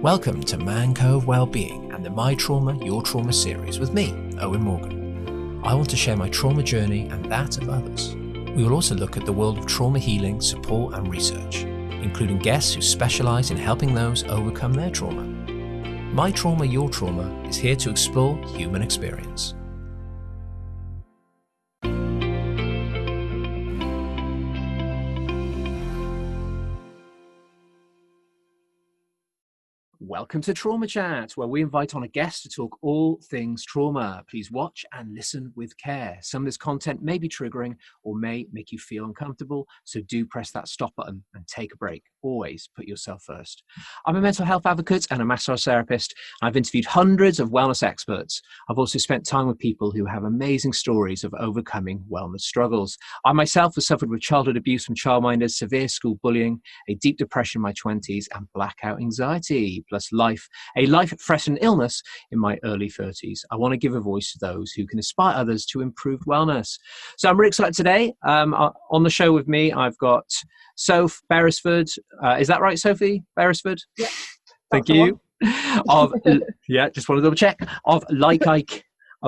Welcome to Cove Wellbeing and the My Trauma, Your Trauma series with me, Owen Morgan. I want to share my trauma journey and that of others. We will also look at the world of trauma healing, support and research, including guests who specialise in helping those overcome their trauma. My Trauma, Your Trauma is here to explore human experience. Welcome to Trauma Chat, where we invite on a guest to talk all things trauma. Please watch and listen with care. Some of this content may be triggering or may make you feel uncomfortable, so do press that stop button and take a break. Always put yourself first. I'm a mental health advocate and a massage therapist. I've interviewed hundreds of wellness experts. I've also spent time with people who have amazing stories of overcoming wellness struggles. I myself have suffered with childhood abuse from childminders, severe school bullying, a deep depression in my 20s, and blackout anxiety, plus a life-threatening illness in my early 30s. I want to give a voice to those who can inspire others to improve wellness. So I'm really excited today. On the show with me, I've got Soph Beresford. Is that right, Sophie? Beresford? Yeah. Thank you. Just want to double check. Of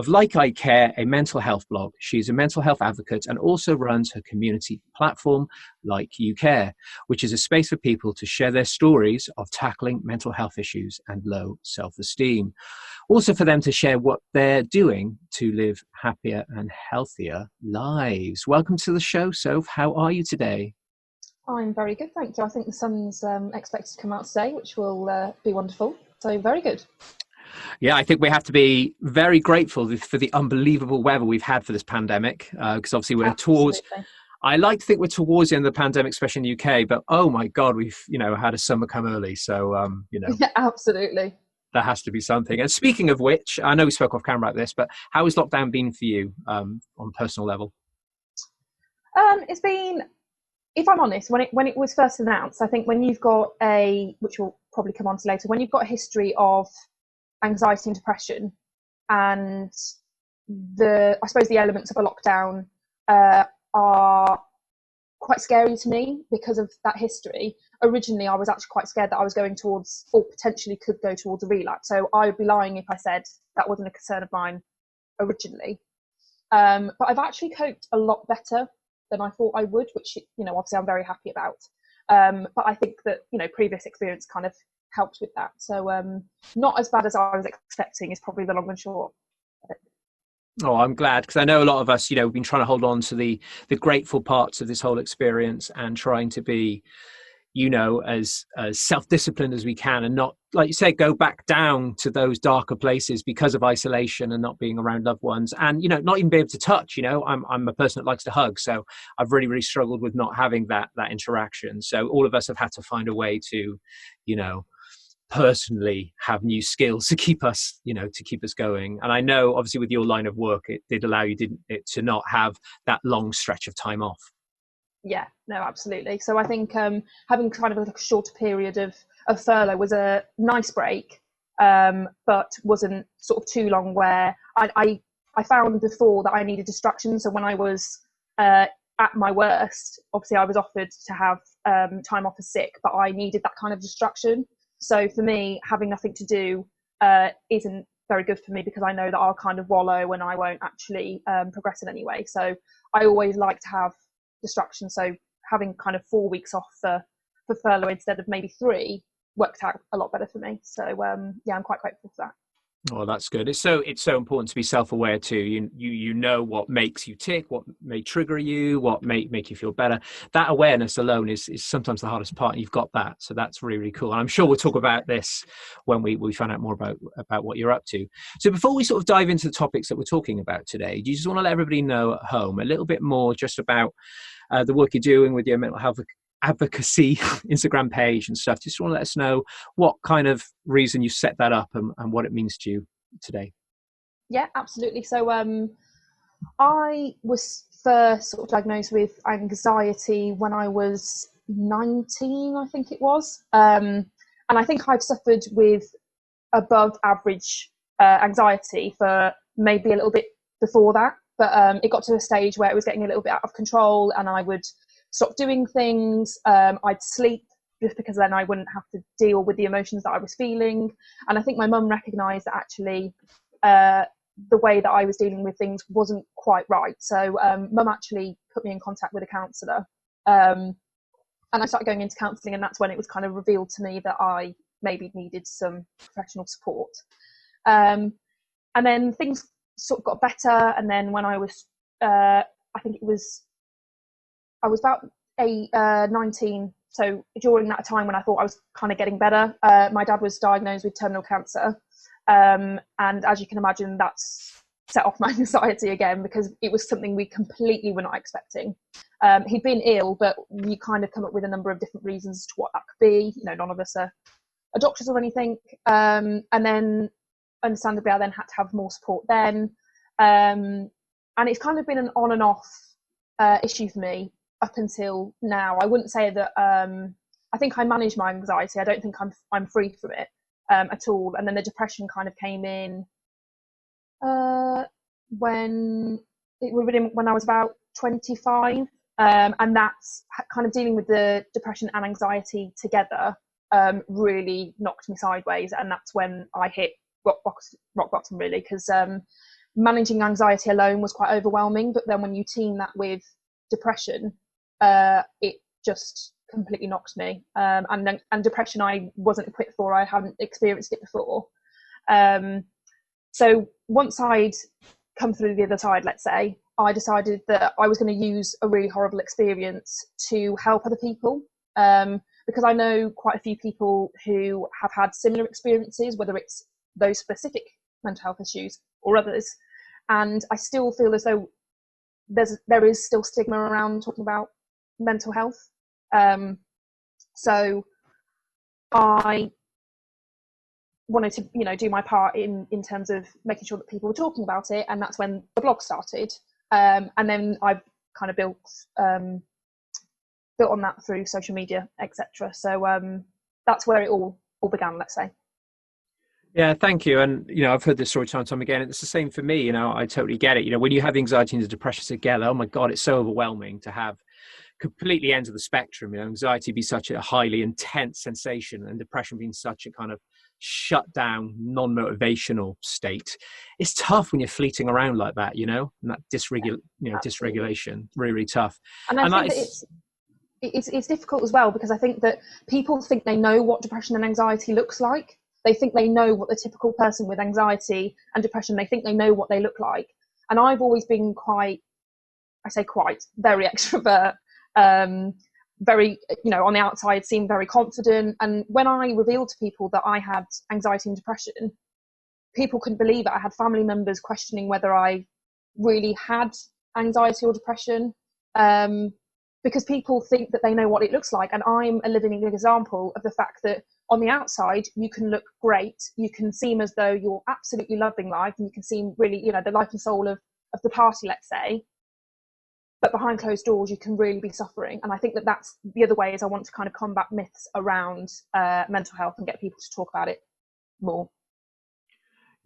Like I Care, a mental health blog. She's a mental health advocate and also runs her community platform, Like You Care, which is a space for people to share their stories of tackling mental health issues and low self-esteem. Also for them to share what they're doing to live happier and healthier lives. Welcome to the show, Soph. How are you today? I'm very good, thank you. I think the sun's expected to come out today, which will be wonderful. So very good. Yeah, I think we have to be very grateful for the unbelievable weather we've had for this pandemic, because obviously we're towards, I like to think we're towards the end of the pandemic, especially in the UK, but oh my God, we've, had a summer come early. So, Yeah, absolutely. There has to be something. And speaking of which, I know we spoke off camera about this, but how has lockdown been for you on a personal level? It's been, if I'm honest, when it was first announced, I think when you've got which we'll probably come on to later, when you've got a history of anxiety and depression, and I suppose the elements of a lockdown are quite scary to me because of that history. Originally, I was actually quite scared that I was going towards, or potentially could go towards, a relapse. So I would be lying if I said that wasn't a concern of mine originally. But I've actually coped a lot better than I thought I would, which, obviously I'm very happy about. But I think that, previous experience kind of helped with that. So not as bad as I was expecting is probably the long and short. Oh, I'm glad, because I know a lot of us, we've been trying to hold on to the grateful parts of this whole experience and trying to be, as self-disciplined as we can, and not, like you say, go back down to those darker places because of isolation and not being around loved ones, and not even be able to touch. I'm a person that likes to hug, so I've really, really struggled with not having that interaction. So all of us have had to find a way to, personally have new skills to keep us going. And I know obviously with your line of work, it did allow you to not have that long stretch of time off. Yeah, no, absolutely. So I think having kind of a shorter period of furlough was a nice break, but wasn't sort of too long, where I found before that I needed distraction. So when I was at my worst, obviously I was offered to have time off as sick, but I needed that kind of distraction. So for me, having nothing to do isn't very good for me, because I know that I'll kind of wallow and I won't actually progress in any way. So I always like to have distraction. So having kind of 4 weeks off for furlough instead of maybe 3 worked out a lot better for me. So I'm quite grateful for that. Oh, that's good. It's so important to be self-aware too. You know what makes you tick, what may trigger you, what may make you feel better. That awareness alone is sometimes the hardest part, and you've got that. So that's really, really cool. And I'm sure we'll talk about this when we find out more about what you're up to. So before we sort of dive into the topics that we're talking about today, do you just want to let everybody know at home a little bit more just about the work you're doing with your mental health advocacy Instagram page and stuff? Just want to let us know what kind of reason you set that up and what it means to you today. Yeah, absolutely. So I was first sort of diagnosed with anxiety when I was 19, I think it was, and I think I've suffered with above average anxiety for maybe a little bit before that, but it got to a stage where it was getting a little bit out of control, and I would stop doing things. I'd sleep just because then I wouldn't have to deal with the emotions that I was feeling. And I think my mum recognised that actually the way that I was dealing with things wasn't quite right. So mum actually put me in contact with a counsellor, and I started going into counselling, and that's when it was kind of revealed to me that I maybe needed some professional support. And then things sort of got better, and then when I was I was about 19, so during that time when I thought I was kind of getting better, my dad was diagnosed with terminal cancer, and as you can imagine, that's set off my anxiety again, because it was something we completely were not expecting. He'd been ill, but you kind of come up with a number of different reasons as to what that could be. None of us are doctors or anything, and then understandably I then had to have more support then, and it's kind of been an on and off issue for me up until now. I wouldn't say that I think I manage my anxiety. I don't think I'm free from it at all. And then the depression kind of came in when I was about 25, and that's kind of dealing with the depression and anxiety together really knocked me sideways, and that's when I hit rock bottom really, because managing anxiety alone was quite overwhelming, but then when you team that with depression, it just completely knocked me, and depression I wasn't equipped for. I hadn't experienced it before, so once I'd come through the other side, let's say, I decided that I was going to use a really horrible experience to help other people, because I know quite a few people who have had similar experiences, whether it's those specific mental health issues or others, and I still feel as though there is still stigma around talking about mental health. So I wanted to do my part in terms of making sure that people were talking about it, and that's when the blog started, and then I've kind of built on that through social media, etc. So that's where it all began, let's say. Yeah, thank you. And, I've heard this story time and time again. It's the same for me. I totally get it. When you have anxiety and depression together, oh my God, it's so overwhelming to have completely ends of the spectrum. Anxiety be such a highly intense sensation, and depression being such a kind of shut down, non-motivational state. It's tough when you're fleeting around like that, and that dysregulation, really, really tough. And I think that it's difficult as well, because I think that people think they know what depression and anxiety looks like. They think they know what the typical person with anxiety and depression, they think they know what they look like. And I've always been very extrovert, very, on the outside seemed very confident. And when I revealed to people that I had anxiety and depression, people couldn't believe it. I had family members questioning whether I really had anxiety or depression, because people think that they know what it looks like. And I'm a living example of the fact that on the outside, you can look great. You can seem as though you're absolutely loving life, and you can seem really, the life and soul of the party, let's say. But behind closed doors, you can really be suffering. And I think that that's the other way, is I want to kind of combat myths around mental health and get people to talk about it more.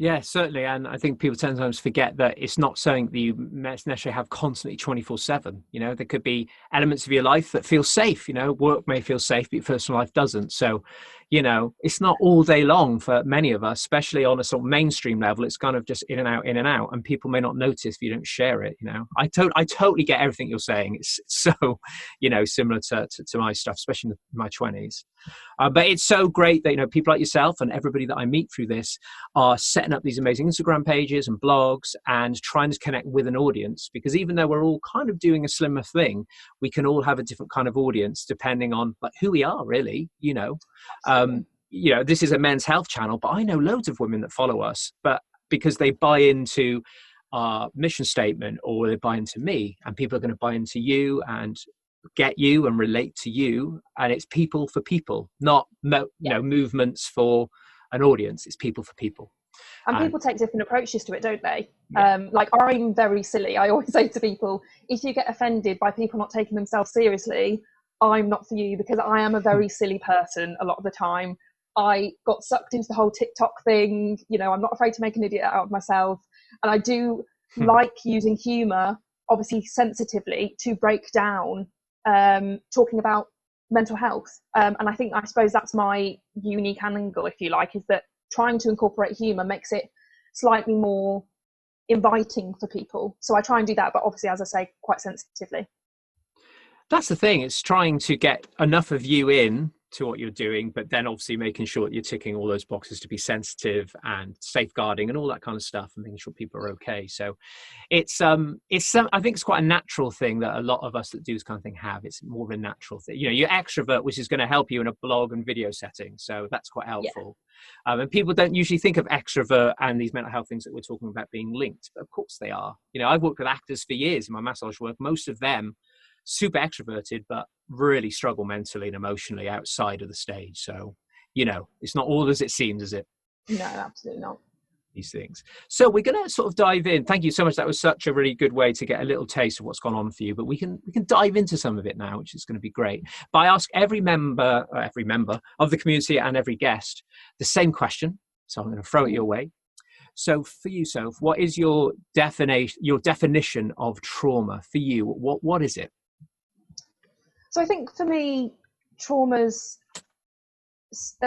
Yeah, certainly. And I think people sometimes forget that it's not something that you necessarily have constantly 24/7. There could be elements of your life that feel safe. Work may feel safe, but your personal life doesn't. So, it's not all day long for many of us, especially on a sort of mainstream level. It's kind of just in and out, and people may not notice if you don't share it. I totally get everything you're saying. It's so, similar to my stuff, especially in my 20s. But it's so great that, people like yourself and everybody that I meet through this are setting up these amazing Instagram pages and blogs and trying to connect with an audience, because even though we're all kind of doing a similar thing, we can all have a different kind of audience depending on who we are, really. This is a men's health channel, but I know loads of women that follow us, but because they buy into our mission statement, or they buy into me, and people are going to buy into you and get you and relate to you. And it's people for people, not movements for an audience. It's people for people. And people take different approaches to it, don't they? Yeah. I'm very silly. I always say to people, if you get offended by people not taking themselves seriously, I'm not for you, because I am a very silly person a lot of the time. I got sucked into the whole TikTok thing. I'm not afraid to make an idiot out of myself. And I do like using humour, obviously sensitively, to break down talking about mental health. And I suppose that's my unique angle, if you like, is that trying to incorporate humour makes it slightly more inviting for people. So I try and do that, but obviously, as I say, quite sensitively. That's the thing. It's trying to get enough of you in to what you're doing, but then obviously making sure that you're ticking all those boxes to be sensitive and safeguarding and all that kind of stuff, and making sure people are okay. So I think it's quite a natural thing that a lot of us that do this kind of thing have. It's more of a natural thing. You know, you're extrovert, which is going to help you in a blog and video setting. So that's quite Yeah, helpful. And people don't usually think of extrovert and these mental health things that we're talking about being linked, but of course they are. You know, I've worked with actors for years in my massage work. Most of them super extroverted, but really struggle mentally and emotionally outside of the stage. So, you know, it's not all as it seems, is it? no, absolutely not. These things. So we're going to sort of dive in. Thank you so much. That was such a really good way to get a little taste of what's gone on for you. But we can dive into some of it now, which is going to be great. But I ask every member of the community and every guest the same question. So I'm going to throw it your way. So for you, Soph, what is your definition of trauma for you? What is it? So I think for me, trauma's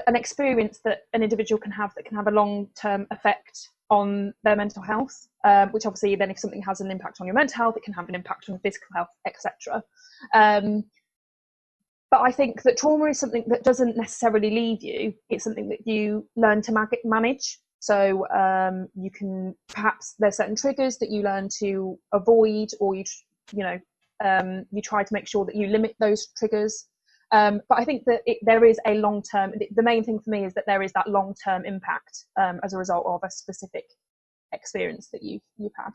an experience that an individual can have that can have a long-term effect on their mental health, which obviously then if something has an impact on your mental health, it can have an impact on physical health, etc. But I think that trauma is something that doesn't necessarily leave you. It's something that you learn to manage. So you can, perhaps there's certain triggers that you learn to avoid, or you try to make sure that you limit those triggers. But I think that there is a long-term, the main thing for me is that there is that long-term impact as a result of a specific experience that you've had.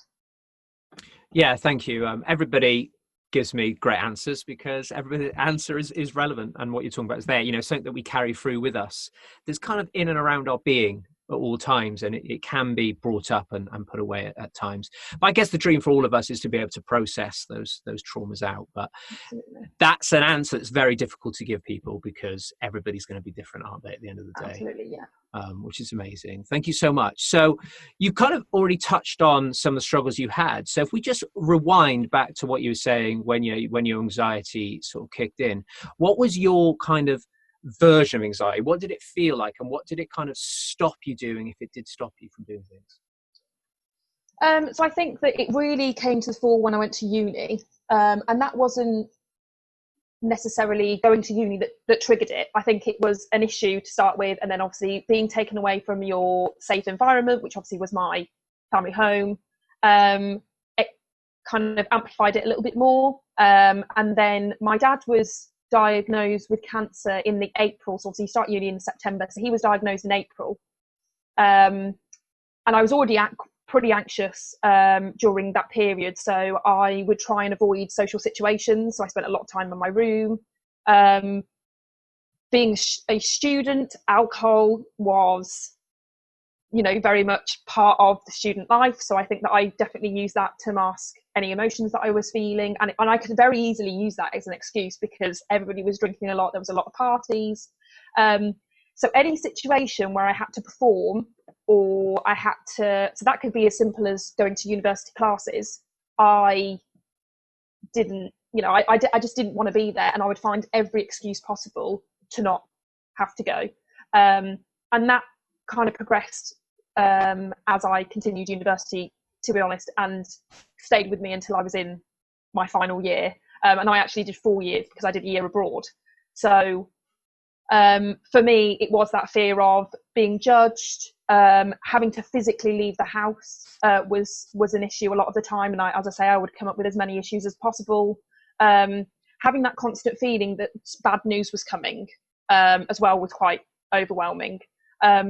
Yeah, thank you. Everybody gives me great answers because everybody's answer is relevant, and what you're talking about is there, you know, something that we carry through with us that's kind of in and around our being at all times, and it can be brought up and put away at times. But I guess the dream for all of us is to be able to process those traumas out. But Absolutely. that's an answer that's very difficult to give people because everybody's going to be different, aren't they, at the end of the day? Absolutely, yeah. Which is amazing. Thank you so much. So you kind of already touched on some of the struggles you had. So if we just rewind back to what you were saying when your anxiety sort of kicked in, what was your kind of version of anxiety? What did it feel like, and what did it kind of stop you doing, if it did stop you from doing things? So I think that it really came to the fore when I went to uni, and that wasn't necessarily going to uni that triggered it. I think it was an issue to start with, and then obviously being taken away from your safe environment, which obviously was my family home, it kind of amplified it a little bit more. And then my dad was diagnosed with cancer in the April, so obviously you start uni in September, so he was diagnosed in April, and I was already pretty anxious during that period, so I would try and avoid social situations. So I spent a lot of time in my room. Being a student, alcohol was, very much part of the student life. So I think that I definitely used that to mask any emotions that I was feeling, and I could very easily use that as an excuse because everybody was drinking a lot. There was a lot of parties. So any situation where I had to perform, or I had to, so that could be as simple as going to university classes. I didn't, I just didn't want to be there, and I would find every excuse possible to not have to go. And that kind of progressed as I continued university, to be honest, and stayed with me until I was in my final year. And I actually did 4 years because I did a year abroad. So for me, it was that fear of being judged, having to physically leave the house was an issue a lot of the time. And as I say, I would come up with as many issues as possible. Having that constant feeling that bad news was coming as well was quite overwhelming.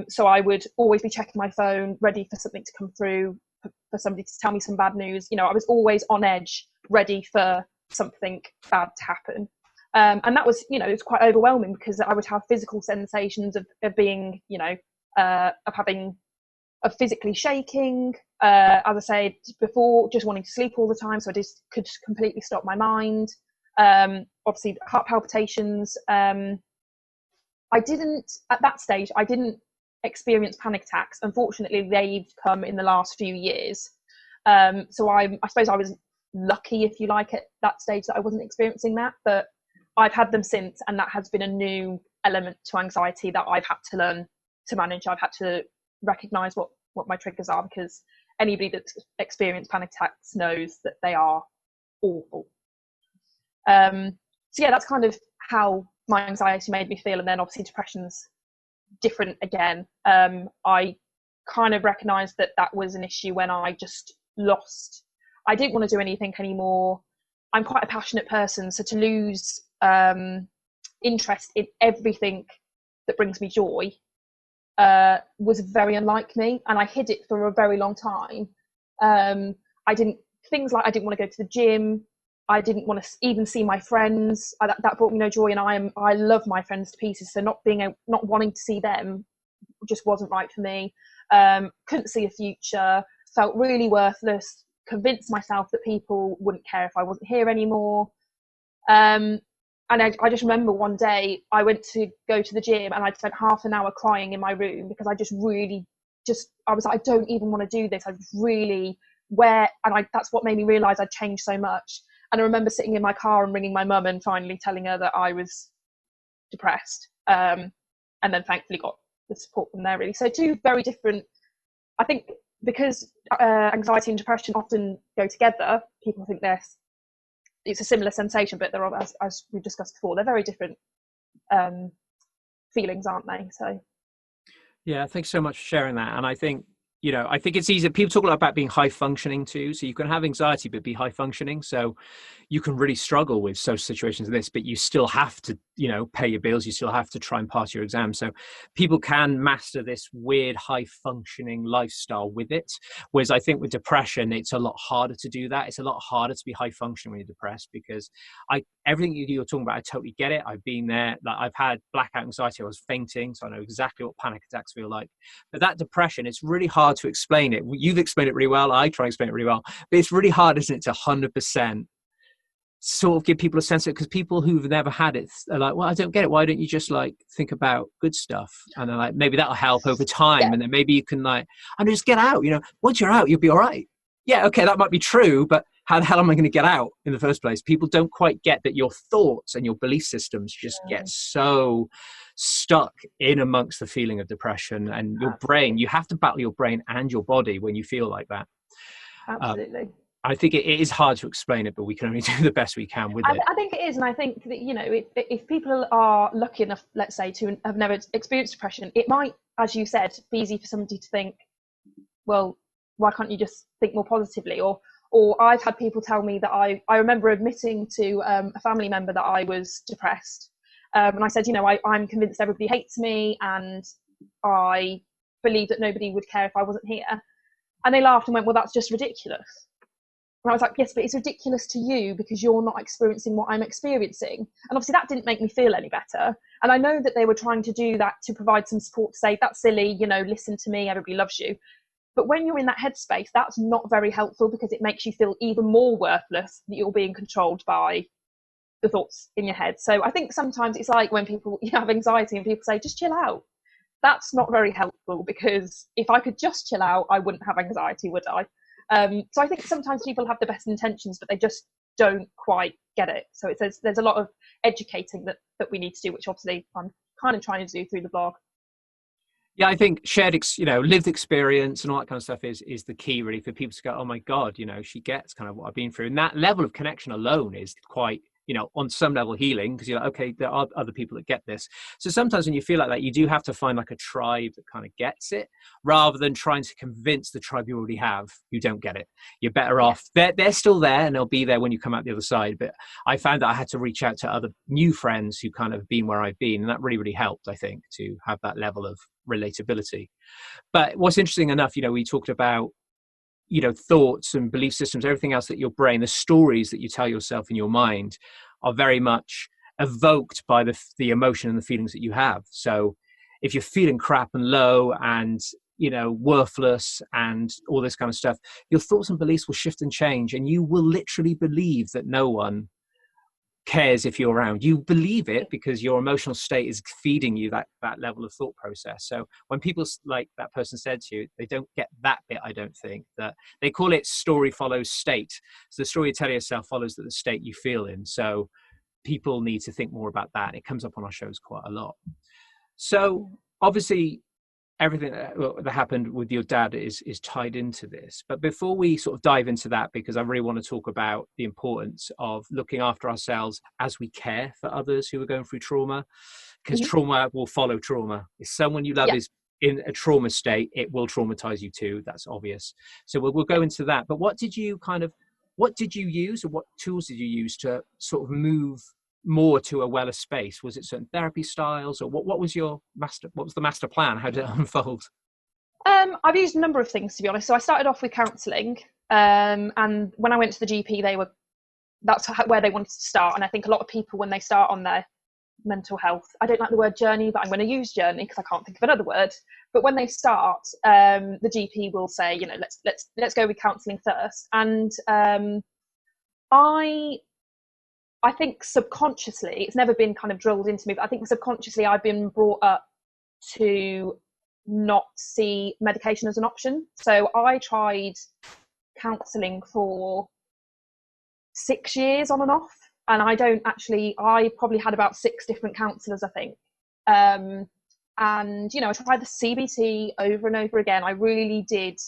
So I would always be checking my phone, ready for something to come through, for somebody to tell me some bad news. I was always on edge, ready for something bad to happen. And that was, it was quite overwhelming because I would have physical sensations of being, of physically shaking, as I said before, just wanting to sleep all the time. So I just could completely stop my mind. Obviously, heart palpitations. At that stage, I didn't experience panic attacks. Unfortunately, they've come in the last few years. So I suppose I was lucky, if you like, at that stage that I wasn't experiencing that. But I've had them since, and that has been a new element to anxiety that I've had to learn to manage. I've had to recognise what my triggers are, because anybody that's experienced panic attacks knows that they are awful. So yeah, that's kind of how my anxiety made me feel. And then obviously depression's different again. I kind of recognised that that was an issue when I just lost. I didn't want to do anything anymore. I'm quite a passionate person, so to lose interest in everything that brings me joy was very unlike me, and I hid it for a very long time. I didn't things like I didn't want to go to the gym. I didn't want to even see my friends. That brought me no joy, and I love my friends to pieces. So not wanting to see them just wasn't right for me. Couldn't see a future. Felt really worthless. Convinced myself that people wouldn't care if I wasn't here anymore. And I just remember one day I went to go to the gym, and I'd spent half an hour crying in my room because I just really I was like, I don't even want to do this. I was really that's what made me realise I'd changed so much. And I remember sitting in my car and ringing my mum and finally telling her that I was depressed. And then thankfully got the support from there, really. So two very different, I think, because anxiety and depression often go together, people think it's a similar sensation, but they're, as we've discussed before, they're very different feelings, aren't they? So Yeah, thanks so much for sharing that. And I think, I think it's easy. People talk a lot about being high functioning too. So you can have anxiety, but be high functioning. So you can really struggle with social situations like this, but you still have to, pay your bills. You still have to try and pass your exam. So people can master this weird high functioning lifestyle with it. Whereas I think with depression, it's a lot harder to do that. It's a lot harder to be high functioning when you're depressed, because everything you're talking about, I totally get it. I've been there. Like, I've had blackout anxiety. I was fainting. So I know exactly what panic attacks feel like. But that depression, it's really hard to explain it. You've explained it really well. I try and explain it really well. But it's really hard, isn't it, to 100% sort of give people a sense of it, because people who've never had it are like, well, I don't get it. Why don't you just think about good stuff? And they're like, maybe that'll help over time. yeah, And then maybe you can and just get out, once you're out, you'll be all right. Yeah, okay, that might be true, but how the hell am I going to get out in the first place? People don't quite get that your thoughts and your belief systems just get so stuck in amongst the feeling of depression, and your brain, you have to battle your brain and your body when you feel like that. absolutely. I think it is hard to explain it, but we can only do the best we can with it. I think it is, and I think that if people are lucky enough, let's say, to have never experienced depression, it might, as you said, be easy for somebody to think, well, why can't you just think more positively? Or I've had people tell me that I remember admitting to a family member that I was depressed, and I said, I'm convinced everybody hates me, and I believe that nobody would care if I wasn't here. And they laughed and went, well, that's just ridiculous. And I was like, yes, but it's ridiculous to you because you're not experiencing what I'm experiencing. And obviously that didn't make me feel any better. And I know that they were trying to do that to provide some support, to say, that's silly, listen to me, everybody loves you. But when you're in that headspace, that's not very helpful, because it makes you feel even more worthless, that you're being controlled by the thoughts in your head. So I think sometimes it's like when people have anxiety and people say, just chill out. That's not very helpful, because if I could just chill out, I wouldn't have anxiety, would I? So I think sometimes people have the best intentions, but they just don't quite get it. So there's a lot of educating that we need to do, which obviously I'm kind of trying to do through the blog. Yeah, I think shared, lived experience and all that kind of stuff is the key, really, for people to go, oh my God, she gets kind of what I've been through. And that level of connection alone is quite, on some level healing, because you're like, okay, there are other people that get this. So sometimes when you feel like that, you do have to find a tribe that kind of gets it, rather than trying to convince the tribe you already have you don't get it. You're better off. They're still there, and they'll be there when you come out the other side. But I found that I had to reach out to other new friends who kind of been where I've been. And that really, really helped, I think, to have that level of relatability. But what's interesting enough, we talked about thoughts and belief systems, everything else, that your brain, the stories that you tell yourself in your mind, are very much evoked by the emotion and the feelings that you have. So if you're feeling crap and low and worthless and all this kind of stuff, your thoughts and beliefs will shift and change, and you will literally believe that no one cares if you're around. You believe it because your emotional state is feeding you that level of thought process. So when people, like that person said to you, they don't get that bit, I don't think. That they call it story follows state. So the story you tell yourself follows the state you feel in. So people need to think more about that. It comes up on our shows quite a lot. So obviously everything that happened with your dad is tied into this. But before we sort of dive into that, because I really want to talk about the importance of looking after ourselves as we care for others who are going through trauma, because Mhm. trauma will follow trauma. If someone you love Yeah. is in a trauma state, it will traumatize you too. That's obvious. So we'll Yeah. go into that. But what did you use, or what tools did you use to sort of move more to a weller space? Was it certain therapy styles, or what was the master plan? How did it unfold? I've used a number of things, to be honest. So I started off with counselling, and when I went to the GP, that's where they wanted to start. And I think a lot of people, when they start on their mental health, I don't like the word journey, but I'm going to use journey because I can't think of another word. But when they start, the GP will say, let's go with counselling first. And I think subconsciously, it's never been kind of drilled into me, but I think subconsciously I've been brought up to not see medication as an option. So I tried counselling for 6 years on and off, and I probably had about 6 different counsellors, I think. And I tried the CBT over and over again. I really did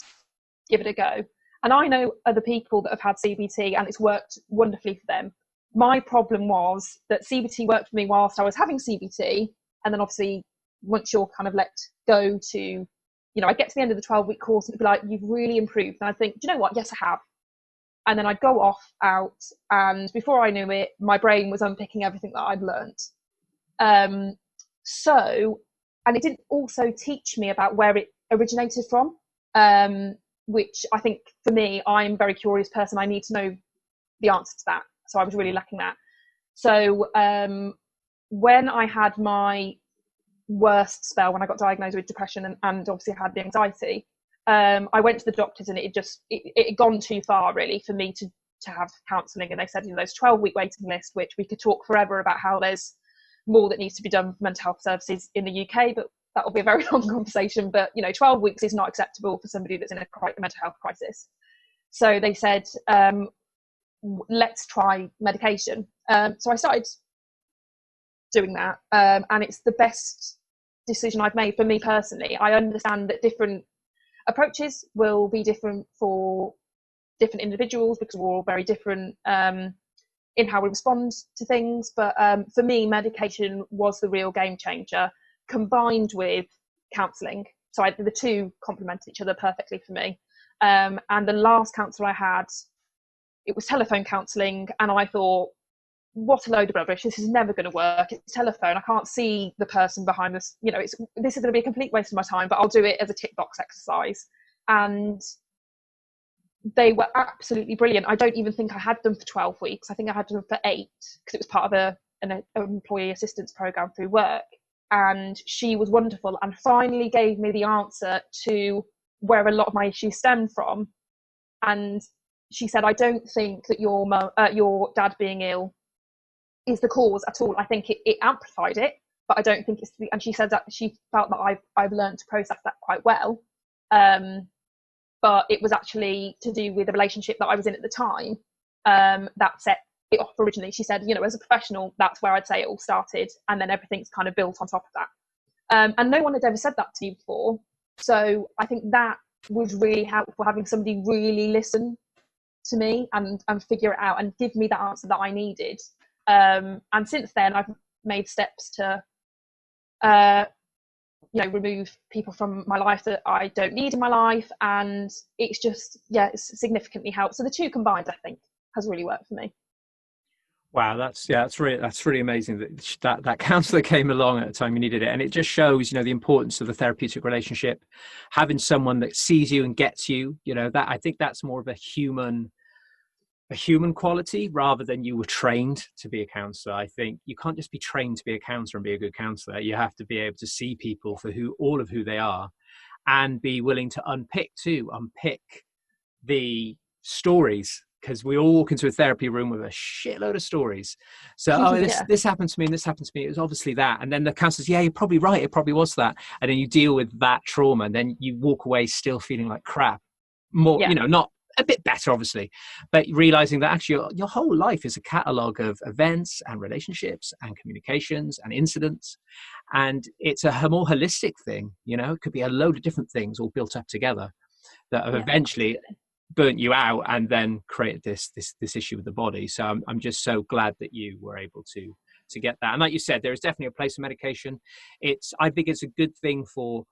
give it a go. And I know other people that have had CBT and it's worked wonderfully for them. My problem was that CBT worked for me whilst I was having CBT, and then obviously once you're kind of let go to, I get to the end of the 12-week course and it'd be like, you've really improved. And I think, do you know what? Yes, I have. And then I'd go off out, and before I knew it, my brain was unpicking everything that I'd learnt. And it didn't also teach me about where it originated from, which I think for me, I'm a very curious person. I need to know the answer to that. So I was really lacking that. So when I had my worst spell, when I got diagnosed with depression and obviously had the anxiety, I went to the doctors, and it had gone too far really for me to have counselling. And they said, there's 12-week waiting list, which we could talk forever about how there's more that needs to be done for mental health services in the UK, but that will be a very long conversation. But 12 weeks is not acceptable for somebody that's in a mental health crisis. So they said, let's try medication. So I started doing that, and it's the best decision I've made for me personally. I understand that different approaches will be different for different individuals because we're all very different in how we respond to things. But for me, medication was the real game changer, combined with counselling. So the two complemented each other perfectly for me. And the last counsellor I had, it was telephone counselling, and I thought, what a load of rubbish. This is never going to work. It's telephone. I can't see the person behind this. This is going to be a complete waste of my time, but I'll do it as a tick box exercise. And they were absolutely brilliant. I don't even think I had them for 12 weeks. I think I had them for 8 because it was part of an employee assistance program through work. And she was wonderful and finally gave me the answer to where a lot of my issues stem from. And she said, I don't think that your dad being ill is the cause at all. I think it amplified it, but I don't think it's. And she said that she felt that I've learned to process that quite well. But it was actually to do with the relationship that I was in at the time that set it off originally. She said, as a professional, that's where I'd say it all started, and then everything's kind of built on top of that. And no one had ever said that to me before. So I think that was really helpful, having somebody really listen to me and figure it out and give me the answer that I needed. And since then, I've made steps to remove people from my life that I don't need in my life, and it's just it's significantly helped. So the two combined, I think, has really worked for me. Wow, that's really amazing that counsellor came along at the time you needed it, and it just shows the importance of the therapeutic relationship, having someone that sees you and gets you. That I think that's more of a human quality rather than you were trained to be a counselor. I think you can't just be trained to be a counselor and be a good counselor. You have to be able to see people for all of who they are, and be willing to unpick the stories because we all walk into a therapy room with a shitload of stories. So, oh, Yeah, this happened to me and this happened to me. It was obviously that. And then the counselor says, yeah, you're probably right. It probably was that. And then you deal with that trauma, and then you walk away still feeling like crap. More, yeah, not a bit better, obviously, but realizing that actually your whole life is a catalogue of events and relationships and communications and incidents. And it's a more holistic thing, it could be a load of different things all built up together that have yeah, eventually absolutely. burnt you out and then created this issue with the body. So I'm just so glad that you were able to get that. And like you said, there is definitely a place for medication. I think it's a good thing for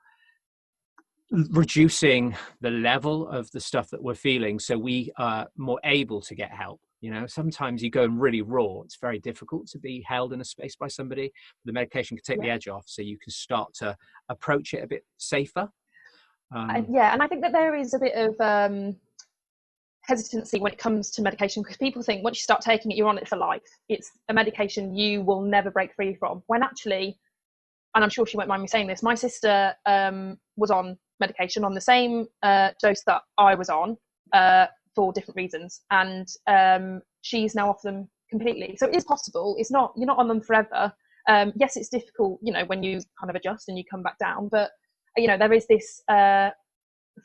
reducing the level of the stuff that we're feeling, so we are more able to get help. Sometimes you go in really raw, it's very difficult to be held in a space by somebody. The medication can take the Yeah. edge off, so you can start to approach it a bit safer. Yeah, and I think that there is a bit of hesitancy when it comes to medication, because people think once you start taking it, you're on it for life. It's a medication you will never break free from. When actually, and I'm sure she won't mind me saying this, my sister was on medication on the same dose that I was on for different reasons, and she's now off them completely. So it is possible. It's not, you're not on them forever. Yes, it's difficult, when you kind of adjust and you come back down, but there is this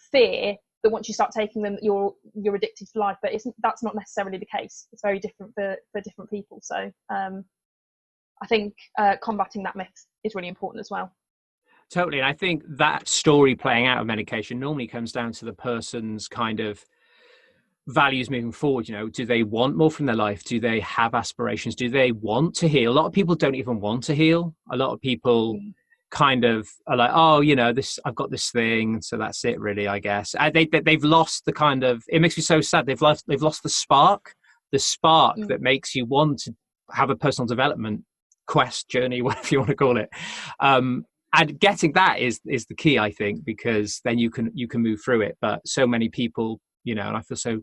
fear that once you start taking them, you're addicted for life. But that's not necessarily the case. It's very different for different people. So I think combating that myth is really important as well. Totally. And I think that story playing out of medication normally comes down to the person's kind of values moving forward. Do they want more from their life? Do they have aspirations? Do they want to heal? A lot of people don't even want to heal. A lot of people kind of are like, oh, this, I've got this thing, so that's it, really, I guess. They've lost the kind of, it makes me so sad, they've lost the spark that makes you want to have a personal development quest, journey, whatever you want to call it. And getting that is the key, I think, because then you can move through it. But so many people, and I feel so,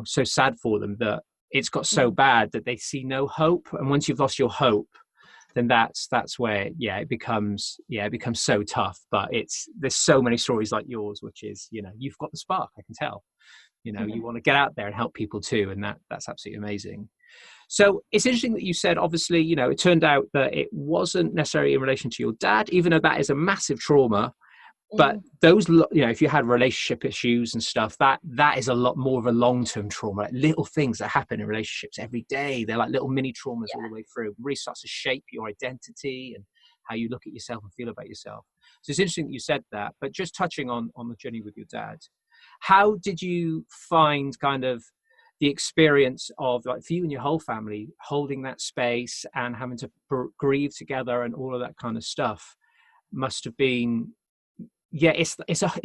so sad for them that it's got so bad that they see no hope. And once you've lost your hope, then that's where it becomes so tough. But there's so many stories like yours, which is, you've got the spark, I can tell. You want to get out there and help people too, and that's absolutely amazing. So it's interesting that you said, obviously, it turned out that it wasn't necessarily in relation to your dad, even though that is a massive trauma. But those, if you had relationship issues and stuff, that is a lot more of a long-term trauma. Like little things that happen in relationships every day, they're like little mini traumas all the way through. It really starts to shape your identity and how you look at yourself and feel about yourself. So it's interesting that you said that. But just touching on the journey with your dad, how did you find kind of the experience of, like, for you and your whole family, holding that space and having to grieve together and all of that kind of stuff? Must have been, it's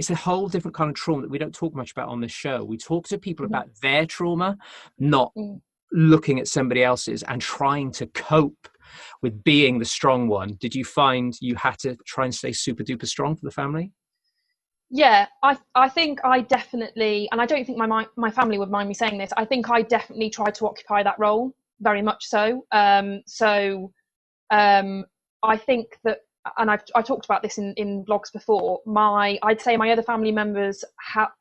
a whole different kind of trauma that we don't talk much about on this show. We talk to people about their trauma, not looking at somebody else's and trying to cope with being the strong one. Did you find you had to try and stay super duper strong for the family? Yeah, I think I definitely, and I don't think my family would mind me saying this, I think I definitely tried to occupy that role, very much so. I think that, and I talked about this in blogs before, I'd say my other family members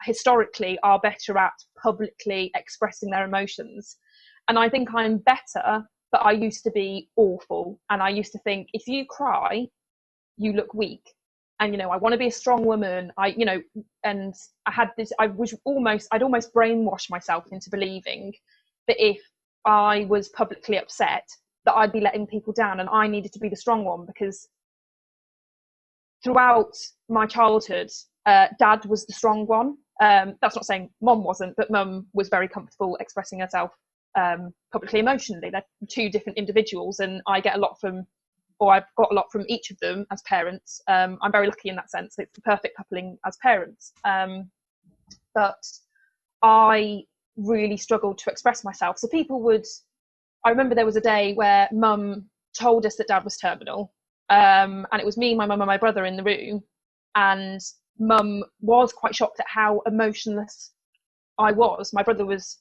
historically are better at publicly expressing their emotions. And I think I'm better, but I used to be awful. And I used to think, if you cry, you look weak. And I want to be a strong woman. And I had this, I'd almost brainwash myself into believing that if I was publicly upset, that I'd be letting people down and I needed to be the strong one, because throughout my childhood, dad was the strong one. That's not saying mum wasn't, but mum was very comfortable expressing herself publicly emotionally. They're two different individuals, and I've got a lot from each of them as parents. I'm very lucky in that sense. It's the perfect coupling as parents. But I really struggled to express myself. So I remember there was a day where mum told us that dad was terminal. And it was me, my mum and my brother in the room. And mum was quite shocked at how emotionless I was. My brother was,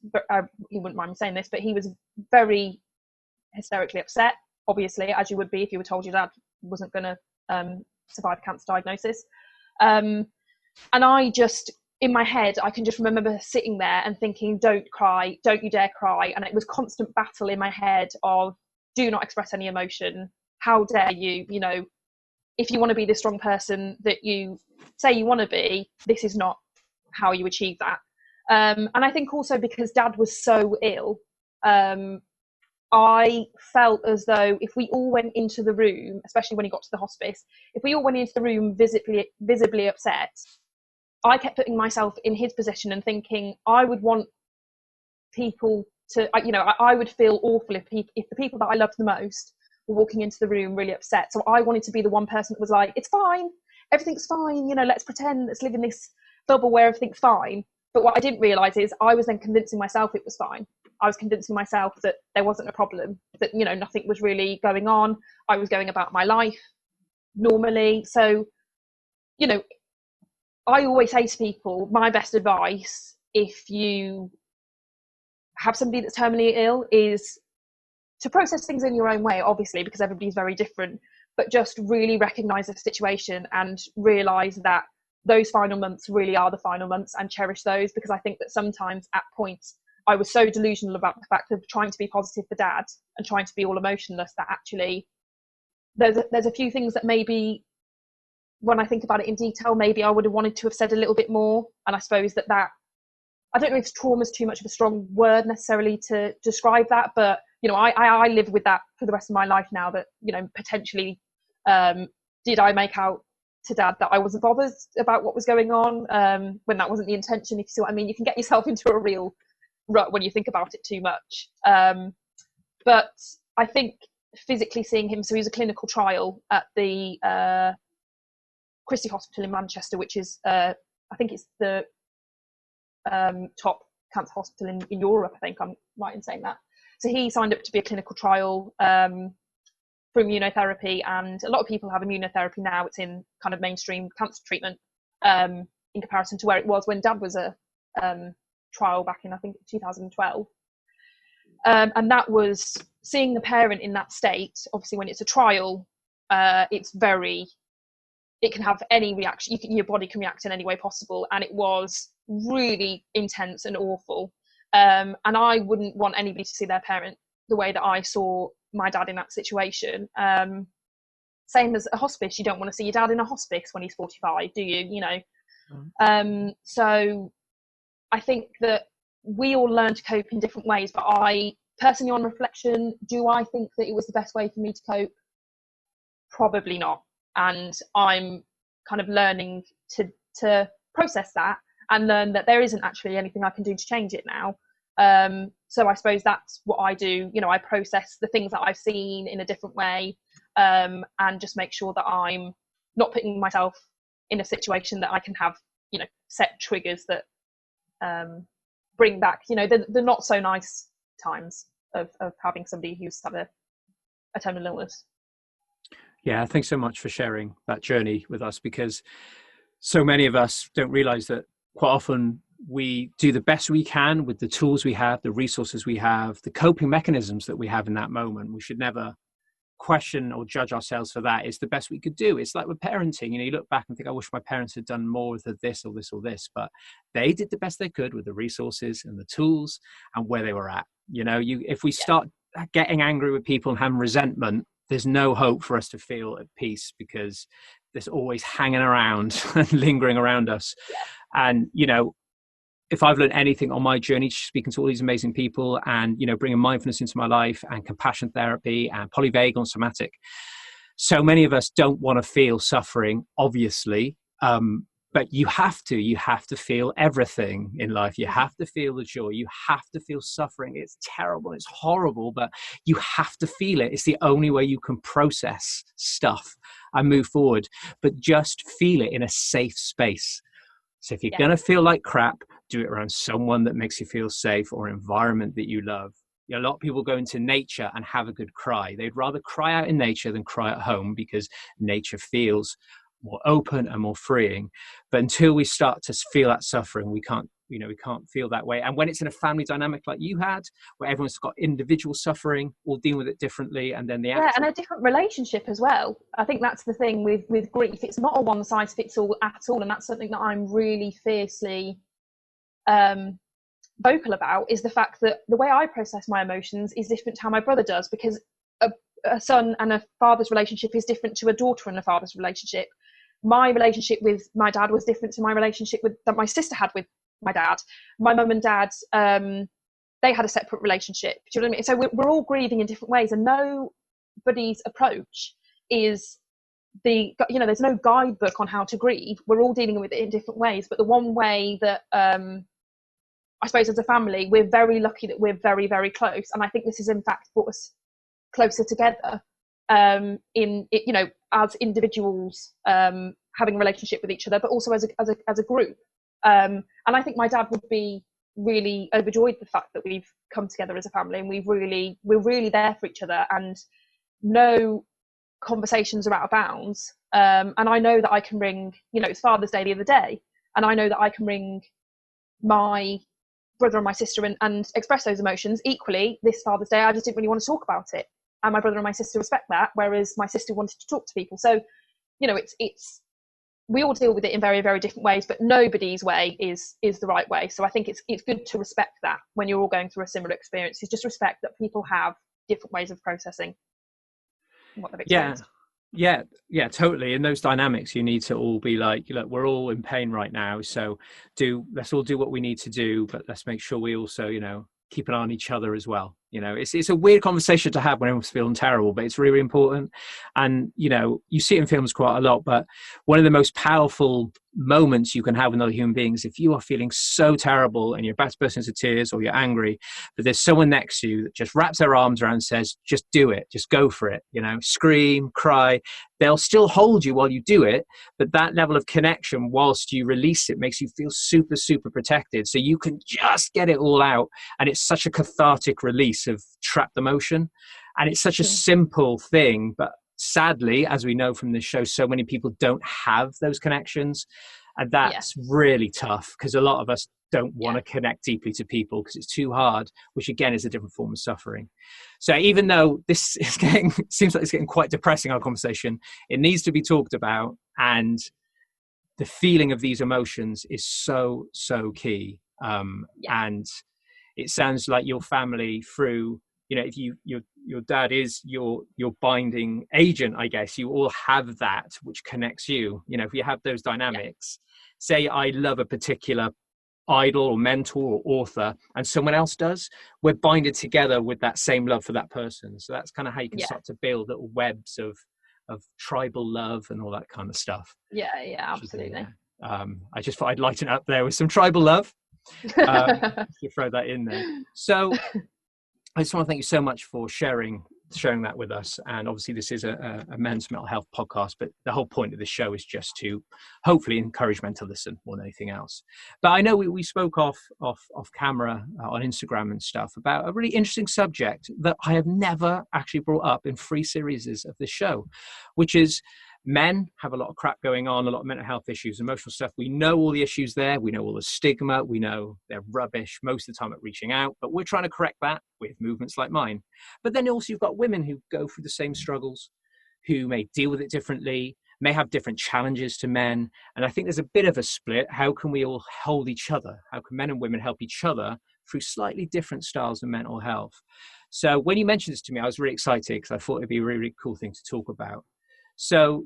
he wouldn't mind me saying this, but he was very hysterically upset, obviously, as you would be if you were told your dad wasn't going to survive a cancer diagnosis. And I just in my head, I can just remember sitting there and thinking, don't cry, don't you dare cry. And it was constant battle in my head of, do not express any emotion. How dare you, you know, if you want to be the strong person that you say you want to be, this is not how you achieve that. And I think also because Dad was so ill, I felt as though if we all went into the room, especially when he got to the hospice, if we all went into the room visibly upset, I kept putting myself in his position and thinking I would want people to, you know, I would feel awful if the people that I loved the most were walking into the room really upset. So I wanted to be the one person that was like, it's fine, everything's fine, you know, let's pretend, let's live in this bubble where everything's fine. But what I didn't realise is I was then convincing myself it was fine. I was convincing myself that there wasn't a problem, that, you know, nothing was really going on. I was going about my life normally. So, you know, I always say to people, my best advice, if you have somebody that's terminally ill, is to process things in your own way, obviously, because everybody's very different, but just really recognise the situation and realise that those final months really are the final months, and cherish those, because I think that sometimes at points I was so delusional about the fact of trying to be positive for Dad and trying to be all emotionless that actually there's a few things that maybe, when I think about it in detail, maybe I would have wanted to have said a little bit more. And I suppose that I don't know if trauma is too much of a strong word necessarily to describe that, but, you know, I live with that for the rest of my life now, that, you know, potentially did I make out to Dad that I wasn't bothered about what was going on, when that wasn't the intention, if you see what I mean. You can get yourself into a real rut when you think about it too much. But I think physically seeing him, so he was a clinical trial at the Christie Hospital in Manchester, which is, I think it's the top cancer hospital in Europe, I think I'm right in saying that. So he signed up to be a clinical trial for immunotherapy, and a lot of people have immunotherapy now. It's in kind of mainstream cancer treatment in comparison to where it was when Dad was a trial back in, I think, 2012. And that was seeing the parent in that state. Obviously, when it's a trial, it can have any reaction. Your body can react in any way possible, and it was really intense and awful. And I wouldn't want anybody to see their parent the way that I saw my dad in that situation. Same as a hospice, you don't want to see your dad in a hospice when he's 45, do you? You know. So I think that we all learn to cope in different ways, but I personally, on reflection, do I think that it was the best way for me to cope? Probably not. And I'm kind of learning to process that and learn that there isn't actually anything I can do to change it now. So I suppose that's what I do. You know, I process the things that I've seen in a different way, and just make sure that I'm not putting myself in a situation that I can have, you know, set triggers that bring back, you know, the not so nice times of having somebody who's had a terminal illness. Yeah, thanks so much for sharing that journey with us, because so many of us don't realize that quite often we do the best we can with the tools we have, the resources we have, the coping mechanisms that we have in that moment. We should never question or judge ourselves for that. It's the best we could do. It's like with parenting, you know, you look back and think, I wish my parents had done more with this or this or this, but they did the best they could with the resources and the tools and where they were at. You know, if we start getting angry with people and having resentment, there's no hope for us to feel at peace, because there's always hanging around and lingering around us. And, you know, if I've learned anything on my journey, speaking to all these amazing people and, you know, bringing mindfulness into my life and compassion therapy and polyvagal and somatic, so many of us don't want to feel suffering, obviously. But you have to feel everything in life. You have to feel the joy. You have to feel suffering. It's terrible. It's horrible, but you have to feel it. It's the only way you can process stuff and move forward, but just feel it in a safe space. So if you're going to feel like crap, do it around someone that makes you feel safe, or an environment that you love. You know, a lot of people go into nature and have a good cry. They'd rather cry out in nature than cry at home, because nature feels more open and more freeing. But until we start to feel that suffering, we can't we can't feel that way. And when it's in a family dynamic like you had, where everyone's got individual suffering, all dealing with it differently, and then the Yeah, and actual a different relationship as well. I think that's the thing with grief. It's not a one size fits all at all, and that's something that I'm really fiercely vocal about, is the fact that the way I process my emotions is different to how my brother does, because a son and a father's relationship is different to a daughter and a father's relationship. My relationship with my dad was different to my relationship that my sister had with my dad. My mum and dad, they had a separate relationship. Do you know what I mean? So we're all grieving in different ways, and nobody's approach is there's no guidebook on how to grieve. We're all dealing with it in different ways, but the one way that I suppose as a family, we're very lucky that we're very, very close. And I think this has in fact brought us closer together as individuals, having a relationship with each other, but also as a group. And I think my dad would be really overjoyed the fact that we've come together as a family, and we're really there for each other, and no conversations are out of bounds. And I know that I can ring, it's Father's Day the other day, and I know that I can ring my brother and my sister and express those emotions. Equally, this Father's Day, I just didn't really want to talk about it, and my brother and my sister respect that, whereas my sister wanted to talk to people. So it's we all deal with it in very, very different ways, but nobody's way is the right way. So I think it's good to respect that when you're all going through a similar experience. Is just respect that people have different ways of processing what they've experienced. Yeah, totally. In those dynamics, you need to all be like, look, we're all in pain right now, so let's all do what we need to do, but let's make sure we also keep an eye on each other as well. It's a weird conversation to have when everyone's feeling terrible, but it's really important. And you see it in films quite a lot, but one of the most powerful moments you can have with another human being is if you are feeling so terrible and you're about to burst into tears, or you're angry, but there's someone next to you that just wraps their arms around and says, just do it, just go for it, scream, cry. They'll still hold you while you do it, but that level of connection whilst you release it makes you feel super, super protected. So you can just get it all out, and it's such a cathartic release of trapped emotion. And it's such a simple thing, but sadly, as we know from this show, so many people don't have those connections, and that's really tough, because a lot of us don't want to connect deeply to people because it's too hard, which again is a different form of suffering. So even though this is seems like it's getting quite depressing, our conversation, it needs to be talked about, and the feeling of these emotions is so key. And it sounds like your family, through if your dad is your binding agent, I guess you all have that which connects you. If you have those dynamics, say I love a particular idol or mentor or author and someone else does, we're binded together with that same love for that person. So that's kind of how you can start to build little webs of tribal love and all that kind of stuff. Absolutely. I just thought I'd lighten up there with some tribal love. To throw that in there. So I just want to thank you so much for sharing that with us. And obviously this is a men's mental health podcast, but the whole point of this show is just to hopefully encourage men to listen more than anything else. But I know we spoke off camera on Instagram and stuff about a really interesting subject that I have never actually brought up in 3 series of this show, which is men have a lot of crap going on, a lot of mental health issues, emotional stuff. We know all the issues there. We know all the stigma. We know they're rubbish most of the time at reaching out, but we're trying to correct that with movements like mine. But then also you've got women who go through the same struggles, who may deal with it differently, may have different challenges to men. And I think there's a bit of a split. How can we all hold each other? How can men and women help each other through slightly different styles of mental health? So when you mentioned this to me, I was really excited because I thought it'd be a really, really cool thing to talk about. So,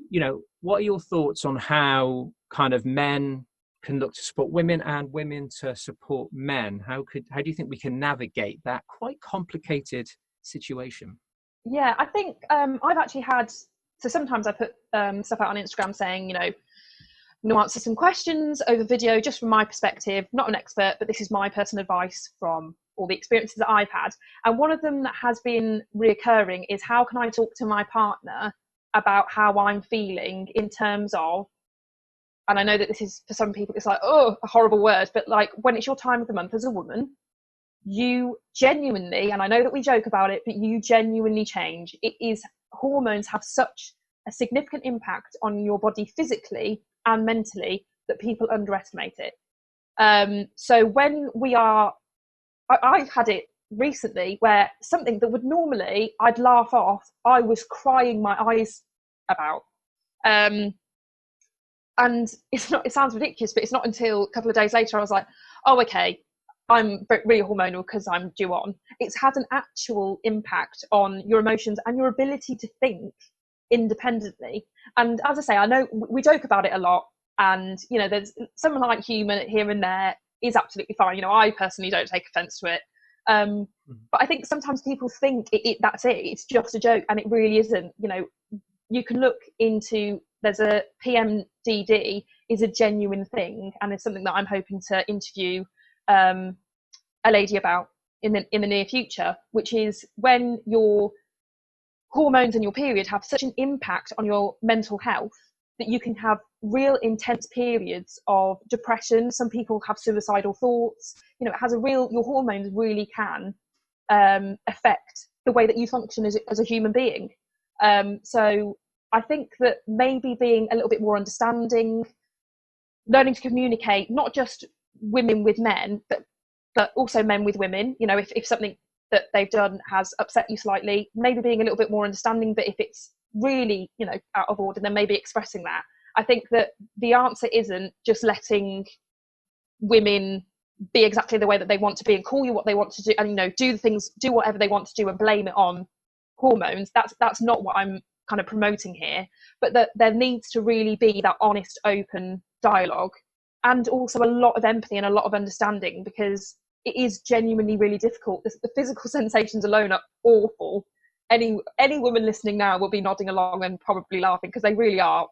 what are your thoughts on how kind of men can look to support women and women to support men? How do you think we can navigate that quite complicated situation? Yeah, I think I've actually had, so sometimes I put stuff out on Instagram saying, I'm going to answer some questions over video just from my perspective, not an expert, but this is my personal advice from all the experiences that I've had. And one of them that has been reoccurring is, how can I talk to my partner about how I'm feeling in terms of, and I know that this is for some people, it's like, oh, a horrible word, but like when it's your time of the month as a woman, you genuinely, and I know that we joke about it, but you genuinely change. Hormones have such a significant impact on your body physically and mentally that people underestimate it. So when we are, I've had it recently where something that would normally I'd laugh off, I was crying my eyes about. And it's not, it sounds ridiculous, but it's not until a couple of days later I was like, oh, okay, I'm really hormonal because I'm due on. It's had an actual impact on your emotions and your ability to think independently. And as I say, I know we joke about it a lot, and you know, there's some like humour here and there is absolutely fine. You know, I personally don't take offence to it. But I think sometimes people think that's it. It's just a joke, and it really isn't. You know, you can look into, there's a PMDD is a genuine thing, and it's something that I'm hoping to interview a lady about in the near future, which is when your hormones and your period have such an impact on your mental health that you can have real intense periods of depression. Some people have suicidal thoughts. You know, it has your hormones really can affect the way that you function as a human being. So I think that maybe being a little bit more understanding, learning to communicate, not just women with men, but also men with women. You know, if something that they've done has upset you slightly, maybe being a little bit more understanding, but if it's really, you know, out of order, then maybe expressing that. I think that the answer isn't just letting women be exactly the way that they want to be and call you what they want to do, and, you know, do whatever they want to do and blame it on hormones. That's not what I'm kind of promoting here, but that there needs to really be that honest, open dialogue, and also a lot of empathy and a lot of understanding, because it is genuinely really difficult. The physical sensations alone are awful. Any woman listening now will be nodding along and probably laughing, because they really are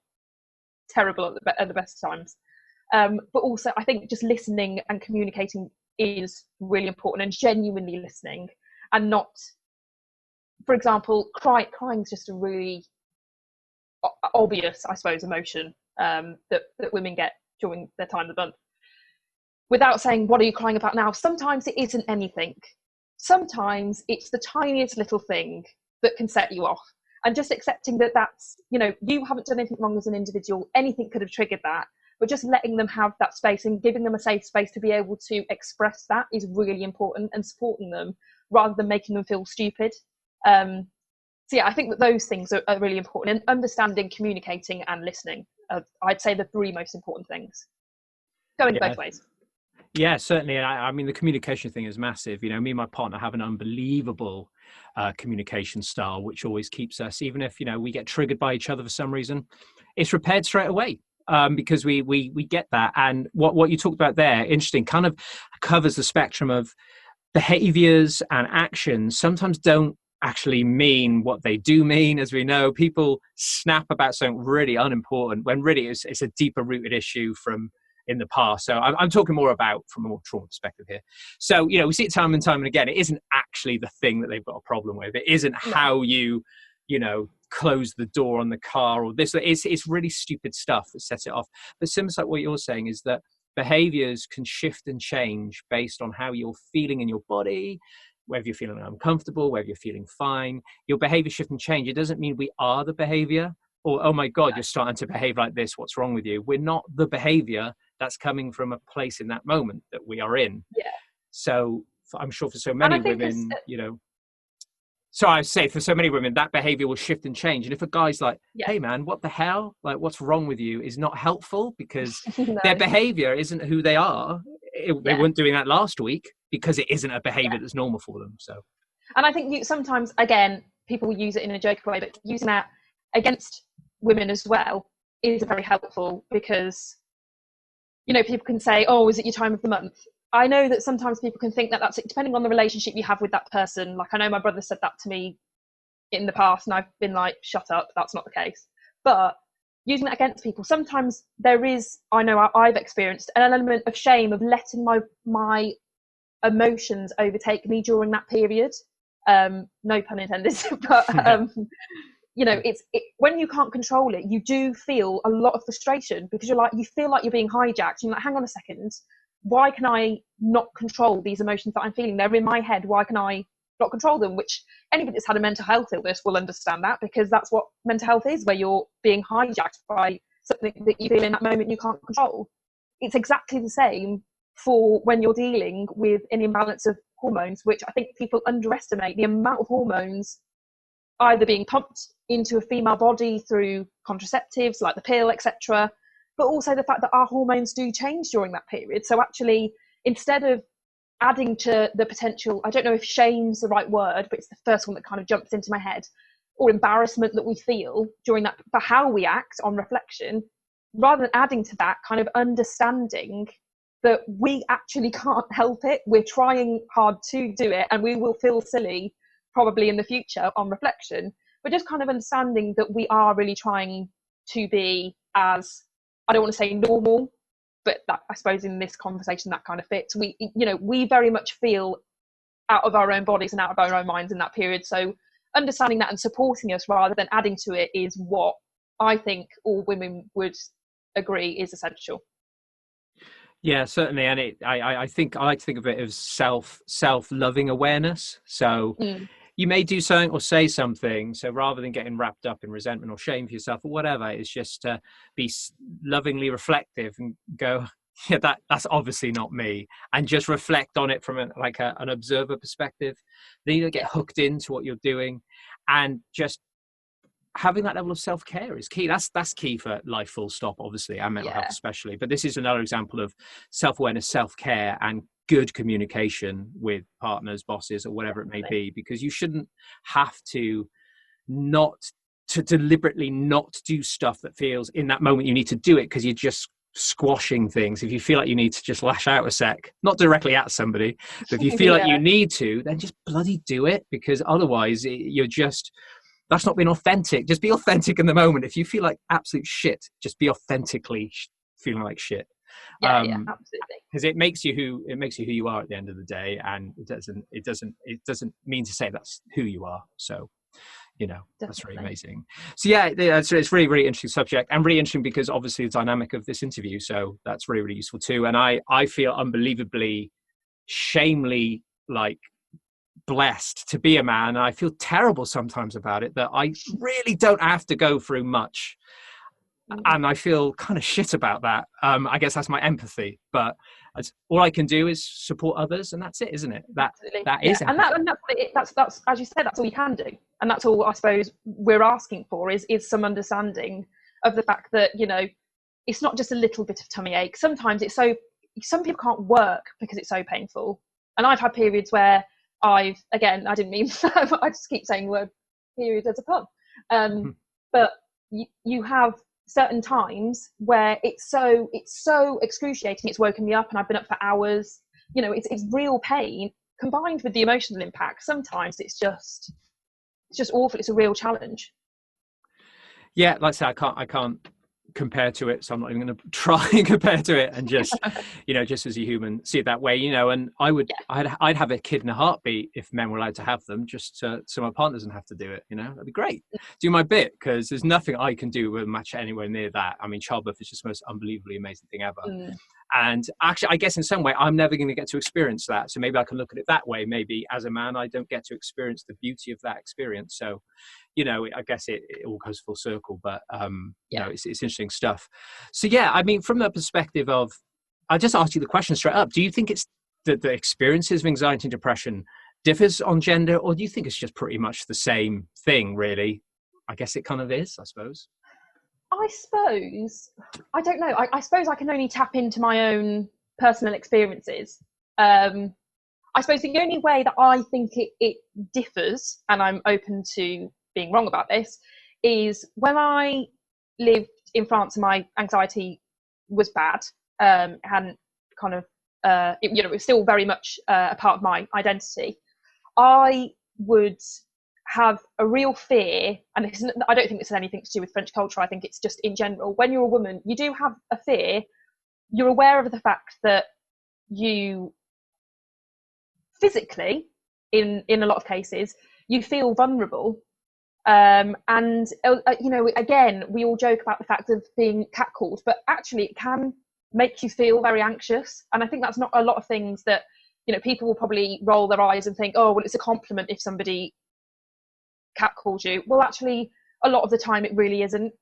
terrible at the best times. But also, I think just listening and communicating is really important, and genuinely listening, and not, for example, crying is just a really obvious, I suppose, emotion that women get during their time of the month. Without saying, what are you crying about now? Sometimes it isn't anything. Sometimes it's the tiniest little thing that can set you off. And just accepting that that's, you know, you haven't done anything wrong as an individual. Anything could have triggered that. But just letting them have that space and giving them a safe space to be able to express that is really important, and supporting them rather than making them feel stupid. So yeah, I think that those things are really important. And understanding, communicating and listening, I'd say the three most important things. Going both ways. Yeah, certainly. I mean, the communication thing is massive. You know, me and my partner have an unbelievable communication style, which always keeps us, even if, you know, we get triggered by each other for some reason, it's repaired straight away. Because we get that. And what you talked about there, interesting, kind of covers the spectrum of behaviors and actions sometimes don't actually mean what they do mean. As we know, people snap about something really unimportant when really it's a deeper rooted issue from in the past. So I'm talking more about from a more trauma perspective here. So, you know, we see it time and time and again. It isn't actually the thing that they've got a problem with. It isn't how you know, close the door on the car or this. It's really stupid stuff that sets it off. But similar to what you're saying is that behaviors can shift and change based on how you're feeling in your body, whether you're feeling uncomfortable, whether you're feeling fine. Your behavior shift and change. It doesn't mean we are the behavior, or, oh my God, you're starting to behave like this. What's wrong with you? We're not the behavior. That's coming from a place in that moment that we are in. Yeah. So I'm sure for so many women, you know, so I say for so many women, that behavior will shift and change. And if a guy's like, hey man, what the hell? Like, what's wrong with you is not helpful, because their behavior isn't who they are. They weren't doing that last week because it isn't a behavior that's normal for them. So, and I think sometimes, again, people use it in a joke way, but using that against women as well is very helpful, because, you know, people can say, oh, is it your time of the month? I know that sometimes people can think that that's it, depending on the relationship you have with that person. Like, I know my brother said that to me in the past, and I've been like, shut up, that's not the case. But using that against people, sometimes there is, I know I've experienced an element of shame of letting my emotions overtake me during that period. No pun intended, but you know, when you can't control it, you do feel a lot of frustration, because you feel like you're being hijacked. You're like, hang on a second, why can I not control these emotions that I'm feeling? They're in my head. Why can I not control them? Which anybody that's had a mental health illness will understand that, because that's what mental health is, where you're being hijacked by something that you feel in that moment you can't control. It's exactly the same for when you're dealing with an imbalance of hormones, which I think people underestimate the amount of hormones either being pumped into a female body through contraceptives like the pill, etc., but also the fact that our hormones do change during that period. So actually, instead of adding to the potential, I don't know if shame's the right word, but it's the first one that kind of jumps into my head, or embarrassment that we feel during that for how we act on reflection, rather than adding to that, kind of understanding that we actually can't help it. We're trying hard to do it, and we will feel silly probably in the future on reflection, but just kind of understanding that we are really trying to be as, I don't want to say normal, but that, I suppose in this conversation that kind of fits. We very much feel out of our own bodies and out of our own minds in that period. So understanding that and supporting us rather than adding to it is what I think all women would agree is essential. Yeah, certainly. And I think I like to think of it as self-loving awareness. So you may do something or say something. So rather than getting wrapped up in resentment or shame for yourself or whatever, it's just to be lovingly reflective and go, yeah, that's obviously not me, and just reflect on it from an observer perspective. Then you don't get hooked into what you're doing, and just having that level of self-care is key. That's key for life full stop, obviously, and mental health especially. But this is another example of self-awareness, self-care, and good communication with partners, bosses, or whatever it may be, because you shouldn't have to deliberately not do stuff that feels in that moment you need to do it because you're just squashing things. If you feel like you need to just lash out a sec, not directly at somebody, but if you feel like you need to, then just bloody do it, because otherwise that's not being authentic. Just be authentic in the moment. If you feel like absolute shit, just be authentically feeling like shit. Absolutely. Because it makes you who you are at the end of the day, and it doesn't mean to say that's who you are. So, that's really amazing. So it's really, really interesting subject, and really interesting because obviously the dynamic of this interview. So that's really, really useful too. And I feel unbelievably, shamefully blessed to be a man. I feel terrible sometimes about it, that I really don't have to go through much, and I feel kind of shit about that. I guess that's my empathy, but all I can do is support others, and that's it, isn't it? That's as you said, that's all you can do, and that's all I suppose we're asking for is some understanding of the fact that it's not just a little bit of tummy ache. Sometimes some people can't work because it's so painful, and I've had periods where I didn't mean I just keep saying the word period as a pun, but you have certain times where it's so excruciating, it's woken me up and I've been up for hours. It's real pain combined with the emotional impact. Sometimes it's just awful. It's a real challenge. Yeah, like I said, I can't compare to it, so I'm not even going to try and compare to it, and just just as a human see it that way, and I'd have a kid in a heartbeat if men were allowed to have them, just so my partner doesn't have to do it. That'd be great. Do my bit, because there's nothing I can do with match anywhere near that. I mean, childbirth is just the most unbelievably amazing thing ever. And actually, I guess in some way I'm never going to get to experience that, so maybe I can look at it that way. Maybe as a man I don't get to experience the beauty of that experience. So I guess it all goes full circle, but it's interesting stuff. So I mean, from the perspective of, I just asked you the question straight up, do you think it's that the experiences of anxiety and depression differs on gender, or do you think it's just pretty much the same thing, really? I guess it kind of is, I suppose. I suppose, I don't know. I suppose I can only tap into my own personal experiences. I suppose the only way that I think it differs, and I'm open to being wrong about this, is when I lived in France and my anxiety was bad. It hadn't kind of, it was still very much a part of my identity. I would have a real fear, and I don't think this has anything to do with French culture. I think it's just in general. When you're a woman, you do have a fear. You're aware of the fact that you physically, in a lot of cases, you feel vulnerable. And again, we all joke about the fact of being catcalled, but actually it can make you feel very anxious. And I think that's not a lot of things that, people will probably roll their eyes and think, oh, well, it's a compliment if somebody catcalls you. Well, actually, a lot of the time it really isn't.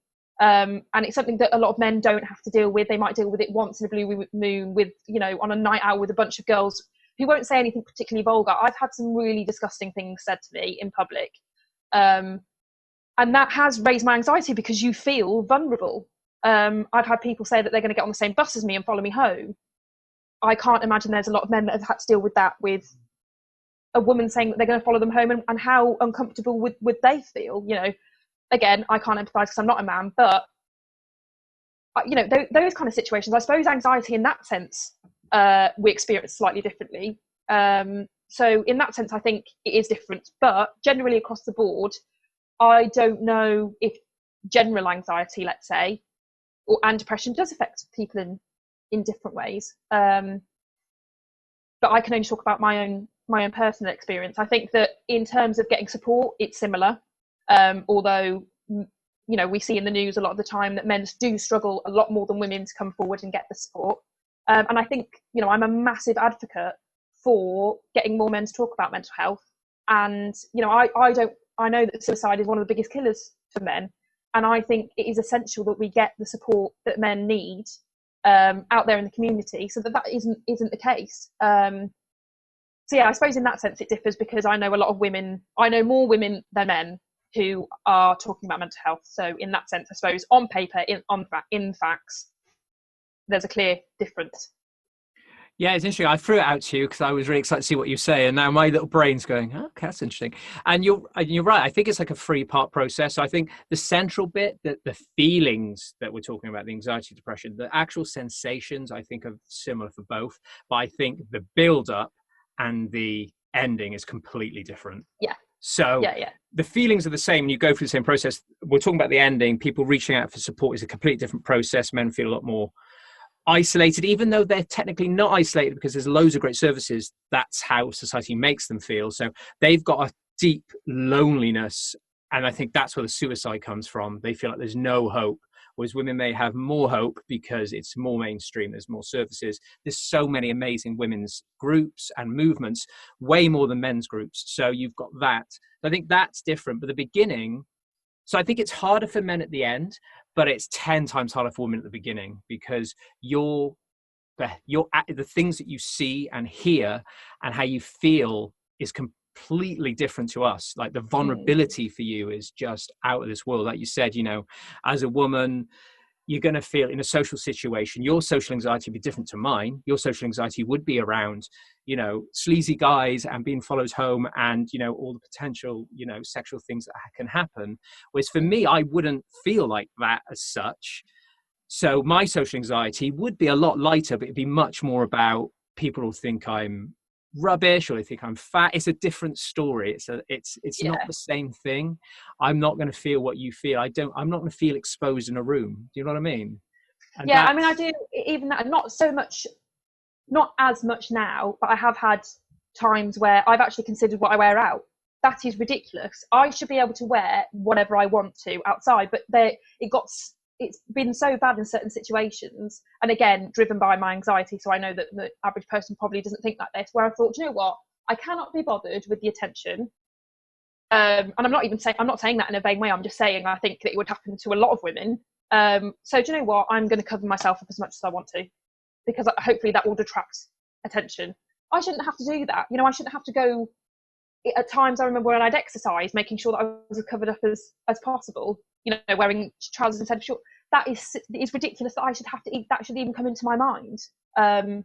And it's something that a lot of men don't have to deal with. They might deal with it once in a blue moon with, you know, on a night out with a bunch of girls who won't say anything particularly vulgar. I've had some really disgusting things said to me in public. And that has raised my anxiety because you feel vulnerable. I've had people say that they're going to get on the same bus as me and follow me home. I can't imagine there's a lot of men that have had to deal with that, with a woman saying that they're going to follow them home, and how uncomfortable would they feel, you know. Again, I can't empathise because I'm not a man, but you know, those kind of situations, I suppose anxiety in that sense, we experience slightly differently. So in that sense, I think it is different, but generally across the board, I don't know if general anxiety, let's say, and depression does affect people in different ways. But I can only talk about my own personal experience. I think that in terms of getting support, it's similar. Although, you know, we see in the news a lot of the time that men do struggle a lot more than women to come forward and get the support. And I think, you know, I'm a massive advocate for getting more men to talk about mental health. And, you know, I know that suicide is one of the biggest killers for men. And I think it is essential that we get the support that men need out there in the community, so that isn't the case. So yeah, I suppose in that sense it differs, because I know a lot of women, I know more women than men who are talking about mental health. So in that sense, I suppose on paper, in facts, there's a clear difference. Yeah, it's interesting. I threw it out to you because I was really excited to see what you say, and now my little brain's going, oh, okay, that's interesting. And you're right. I think it's like a 3-part process. So I think the central bit, that the feelings that we're talking about, the anxiety, depression, the actual sensations, I think are similar for both. But I think the build up and the ending is completely different. Yeah. So yeah. The feelings are the same. You go through the same process. We're talking about the ending. People reaching out for support is a completely different process. Men feel a lot more isolated, even though they're technically not isolated, because there's loads of great services. That's how society makes them feel. So they've got a deep loneliness, and I think that's where the suicide comes from. They feel like there's no hope, whereas women may have more hope because it's more mainstream, there's more services, there's so many amazing women's groups and movements, way more than men's groups. So you've got that. I think that's different. But the beginning, so I think it's harder for men at the end, but it's 10 times harder for women at the beginning, because the things that you see and hear and how you feel is completely different to us. Like the vulnerability for you is just out of this world. Like you said, you know, as a woman, you're going to feel in a social situation, your social anxiety would be different to mine. Your social anxiety would be around, you know, sleazy guys and being followed home and, you know, all the potential, you know, sexual things that can happen. Whereas for me, I wouldn't feel like that as such. So my social anxiety would be a lot lighter, but it'd be much more about people will think I'm rubbish or they think I'm fat. It's a different story. It's not the same thing. I'm not going to feel what you feel. I'm not going to feel exposed in a room. Do you know what I mean? And yeah, I mean, I do, even that, not as much now, but I have had times where I've actually considered what I wear out. That is ridiculous. I should be able to wear whatever I want to outside, but it's been so bad in certain situations, and again, driven by my anxiety. So I know that the average person probably doesn't think like this, where I thought, you know what, I cannot be bothered with the attention. And I'm not saying that in a vain way. I'm just saying I think that it would happen to a lot of women. So do you know what? I'm going to cover myself up as much as I want to, because hopefully that will detract attention. I shouldn't have to do that. You know, I shouldn't have to go. At times, I remember when I'd exercise, making sure that I was as covered up as possible. You know, wearing trousers instead of shorts. That is ridiculous. That I should have to eat. That should even come into my mind. So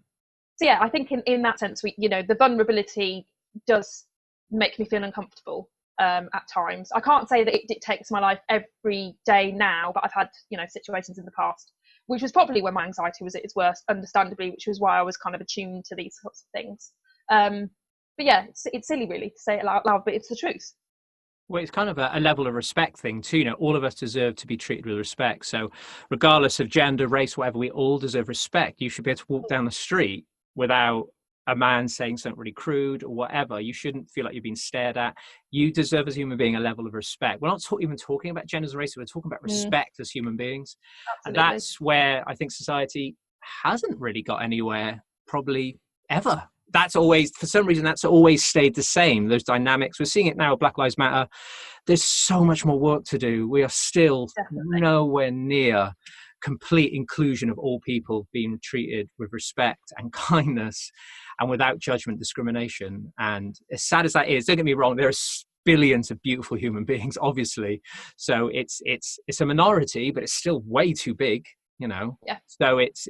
yeah, I think in that sense, the vulnerability does make me feel uncomfortable at times. I can't say that it dictates my life every day now, but I've had, you know, situations in the past, which was probably when my anxiety was at its worst, understandably, which was why I was kind of attuned to these sorts of things. But yeah, it's silly really to say it out loud, but it's the truth. Well, it's kind of a level of respect thing too. You know, all of us deserve to be treated with respect. So regardless of gender, race, whatever, we all deserve respect. You should be able to walk down the street without a man saying something really crude or whatever. You shouldn't feel like you're being stared at. You deserve as a human being a level of respect. We're not even talking about genders and race. We're talking about respect as human beings. Absolutely. And that's where I think society hasn't really got anywhere, probably ever. that's always, for some reason, that's always stayed the same. Those dynamics, we're seeing it now. Black Lives Matter. There's so much more work to do. We are still Definitely. nowhere near complete inclusion of all people being treated with respect and kindness and without judgment, discrimination. And as sad as that is, don't get me wrong, there are billions of beautiful human beings, obviously. So it's a minority, but it's still way too big, you know. Yeah. So it's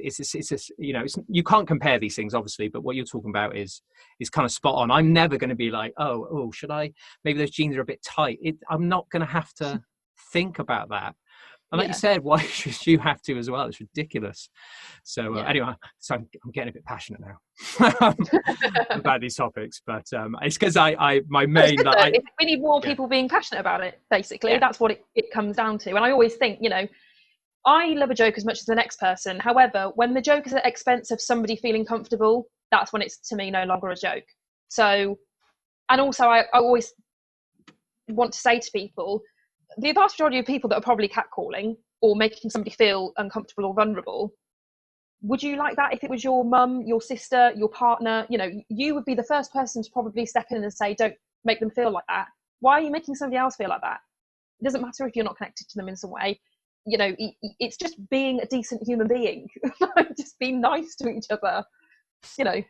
you know, you can't compare these things, obviously, but what you're talking about is kind of spot on. I'm never going to be like, oh, should I? Maybe those jeans are a bit tight. I'm not going to have to think about that. And like you said, why should you have to as well? It's ridiculous. So anyway, so I'm getting a bit passionate now about these topics, but it's because my main we need more people being passionate about it. Basically, that's what it comes down to. And I always think, you know, I love a joke as much as the next person. However, when the joke is at the expense of somebody feeling comfortable, that's when it's, to me, no longer a joke. So, and also I always want to say to people, the vast majority of people that are probably catcalling or making somebody feel uncomfortable or vulnerable, would you like that if it was your mum, your sister, your partner? You know, you would be the first person to probably step in and say, don't make them feel like that. Why are you making somebody else feel like that? It doesn't matter if you're not connected to them in some way. You know, it's just being a decent human being. Just be nice to each other, you know.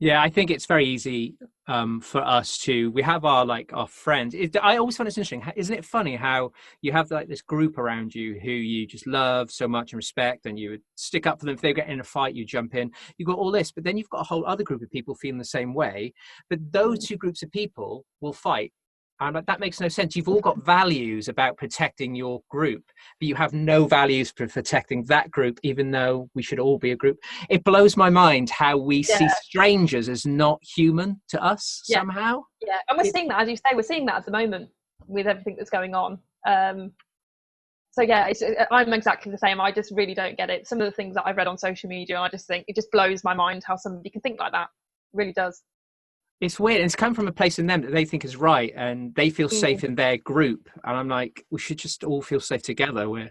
Yeah, I think it's very easy for us to, we have our friends. I always find it's interesting. Isn't it funny how you have like this group around you who you just love so much and respect, and you would stick up for them. If they get in a fight, you jump in. You've got all this, but then you've got a whole other group of people feeling the same way. But those two groups of people will fight. And that makes no sense. You've all got values about protecting your group, but you have no values for protecting that group, even though we should all be a group. It blows my mind how we see strangers as not human to us somehow. Yeah, and we're seeing that, as you say, we're seeing that at the moment with everything that's going on. So yeah, I'm exactly the same. I just really don't get it. Some of the things that I've read on social media, I just think it just blows my mind how somebody can think like that. It really does. It's weird. It's come from a place in them that they think is right, and they feel safe in their group. And I'm like, we should just all feel safe together. We're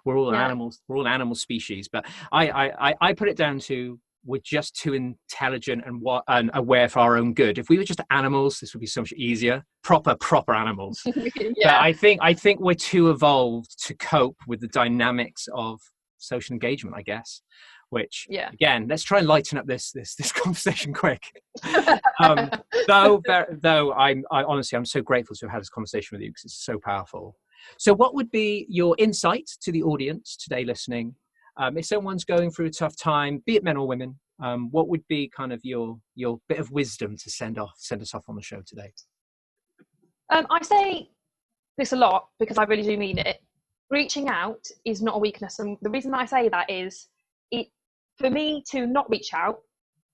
all animals. We're all an animal species. But I put it down to, we're just too intelligent and aware for our own good. If we were just animals, this would be so much easier. Proper animals. But I think we're too evolved to cope with the dynamics of social engagement, I guess. Which again, let's try and lighten up this conversation quick. Though I honestly, I'm so grateful to have had this conversation with you, because it's so powerful. So what would be your insight to the audience today listening? If someone's going through a tough time, be it men or women, what would be kind of your bit of wisdom to send us off on the show today? I say this a lot because I really do mean it. Reaching out is not a weakness, and the reason I say that is, for me to not reach out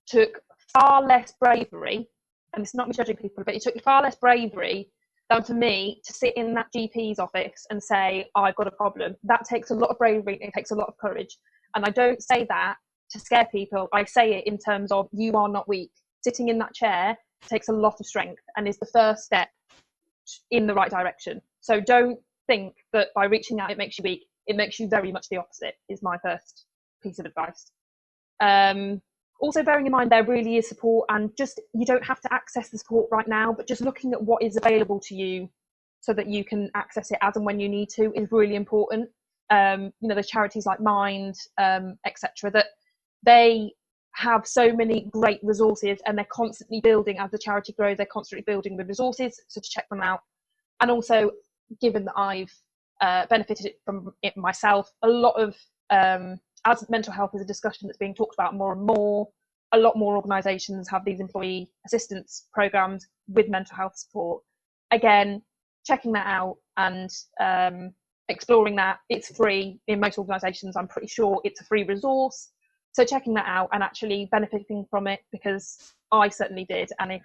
took far less bravery, and it's not me judging people, but it took far less bravery than for me to sit in that GP's office and say, I've got a problem. That takes a lot of bravery, it takes a lot of courage. And I don't say that to scare people. I say it in terms of, you are not weak. Sitting in that chair takes a lot of strength and is the first step in the right direction. So don't think that by reaching out it makes you weak. It makes you very much the opposite, is my first piece of advice. Also bearing in mind there really is support, and just, you don't have to access the support right now, but just looking at what is available to you so that you can access it as and when you need to is really important. You know, there's charities like Mind, etc., that they have so many great resources, and they're constantly building, as the charity grows, they're constantly building the resources, so to check them out. And also, given that I've benefited from it myself, a lot of as mental health is a discussion that's being talked about more and more, a lot more organisations have these employee assistance programs with mental health support. Again, checking that out and exploring that. It's free in most organisations. I'm pretty sure it's a free resource. So checking that out and actually benefiting from it, because I certainly did. And if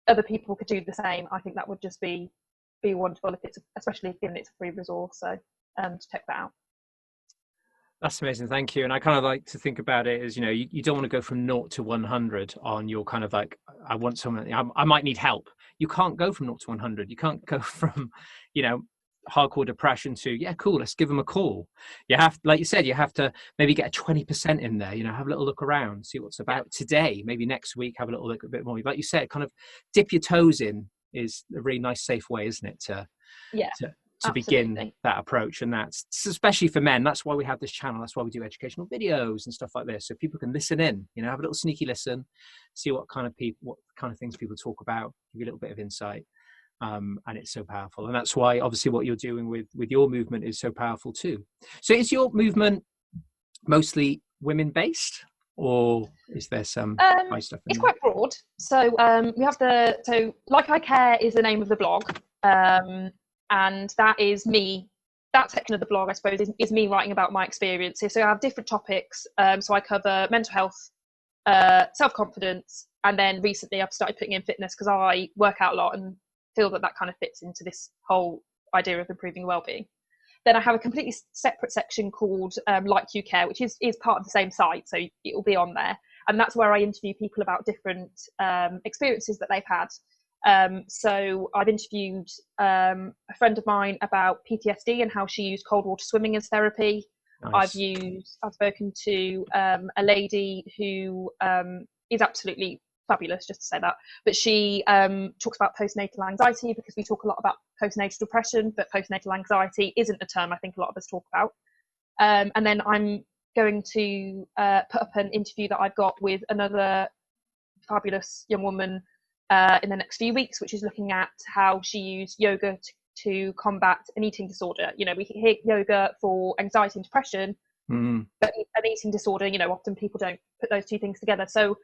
other people could do the same, I think that would just be wonderful, if it's, especially given it's a free resource. So to check that out. That's amazing. Thank you. And I kind of like to think about it as, you know, you don't want to go from 0 to 100 on your kind of like, I want someone, I might need help. You can't go from 0 to 100. You can't go from, you know, hardcore depression to, yeah, cool, let's give them a call. You have, like you said, you have to maybe get a 20% in there, have a little look around, see what's about today, maybe next week, have a little look a bit more. Like you said, kind of dip your toes in is a really nice, safe way, isn't it? To begin absolutely. that approach. And that's especially for men. That's why we have this channel. That's why we do educational videos and stuff like this. So people can listen in, have a little sneaky listen, see what kind of things people talk about, give you a little bit of insight. And it's so powerful. And that's why obviously what you're doing with your movement is so powerful too. So is your movement mostly women based, or is there some stuff in it's there? quite broad. So we have Like I Care is the name of the blog. And that is me. That section of the blog, I suppose, is me writing about my experiences. So I have different topics. So I cover mental health, self-confidence, and then recently I've started putting in fitness because I work out a lot and feel that kind of fits into this whole idea of improving well-being. Then I have a completely separate section called Like You Care, which is part of the same site, so it will be on there. And that's where I interview people about different experiences that they've had. So I've interviewed a friend of mine about PTSD and how she used cold water swimming as therapy. Nice. I've spoken to a lady who is absolutely fabulous, just to say that, but she talks about postnatal anxiety, because we talk a lot about postnatal depression, but postnatal anxiety isn't a term I think a lot of us talk about. And then I'm going to put up an interview that I've got with another fabulous young woman in the next few weeks, which is looking at how she used yoga to combat an eating disorder. We hear yoga for anxiety and depression, but an eating disorder, often people don't put those two things together. So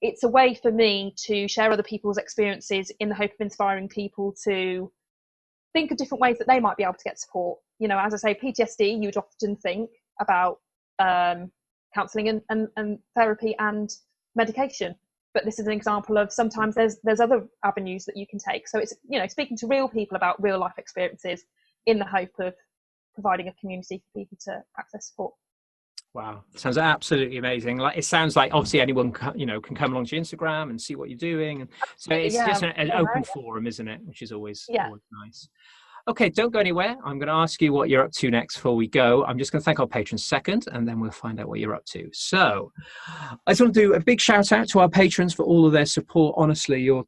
it's a way for me to share other people's experiences in the hope of inspiring people to think of different ways that they might be able to get support. As I say, PTSD, you'd often think about counselling and therapy and medication. But this is an example of sometimes there's other avenues that you can take. So it's, speaking to real people about real life experiences in the hope of providing a community for people to access support. Wow, sounds absolutely amazing. Like, it sounds like obviously anyone can come along to your Instagram and see what you're doing, and so it's just an open forum, isn't it? Which is always nice. Okay, don't go anywhere. I'm going to ask you what you're up to next before we go. I'm just going to thank our patrons second, and then we'll find out what you're up to. So I just want to do a big shout out to our patrons for all of their support. Honestly, your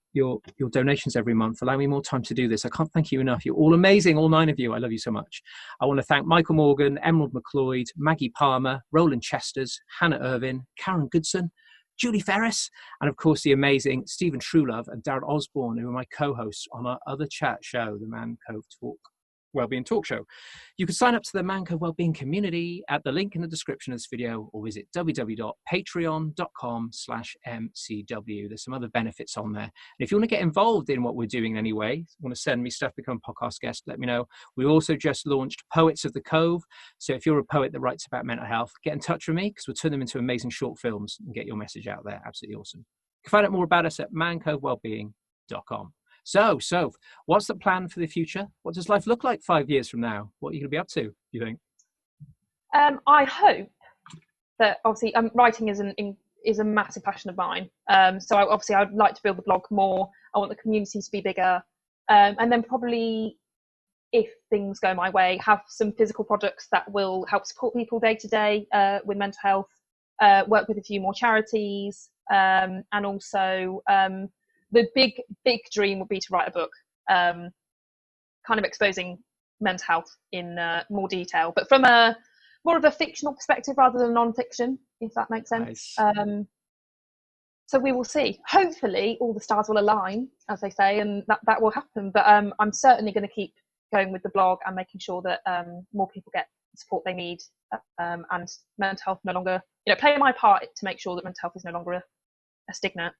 donations every month allow me more time to do this. I can't thank you enough. You're all amazing, all 9 of you. I love you so much. I want to thank Michael Morgan, Emerald McLeod, Maggie Palmer, Roland Chesters, Hannah Irvin, Karen Goodson, Julie Ferris, and of course the amazing Stephen Truelove and Darren Osborne, who are my co-hosts on our other chat show, the Man Cove Wellbeing Talk Show. You can sign up to the Man Cove Wellbeing community at the link in the description of this video, or visit www.patreon.com/MCW. There's some other benefits on there. And if you want to get involved in what we're doing in any way, want to send me stuff, become a podcast guest, let me know. We also just launched Poets of the Cove. So if you're a poet that writes about mental health, get in touch with me, because we'll turn them into amazing short films and get your message out there. Absolutely awesome. You can find out more about us at mancovewellbeing.com. So, Soph, what's the plan for the future? What does life look like 5 years from now? What are you going to be up to, do you think? I hope that, obviously, writing is a massive passion of mine. So I'd like to build the blog more. I want the community to be bigger. And then probably, if things go my way, have some physical products that will help support people day to day with mental health, work with a few more charities, and also the big dream would be to write a book, kind of exposing mental health in more detail, but from more of a fictional perspective rather than non-fiction, if that makes sense. Nice. So we will see. Hopefully all the stars will align, as they say, and that will happen. But I'm certainly going to keep going with the blog and making sure that more people get the support they need, and mental health no longer, play my part to make sure that mental health is no longer a stigma.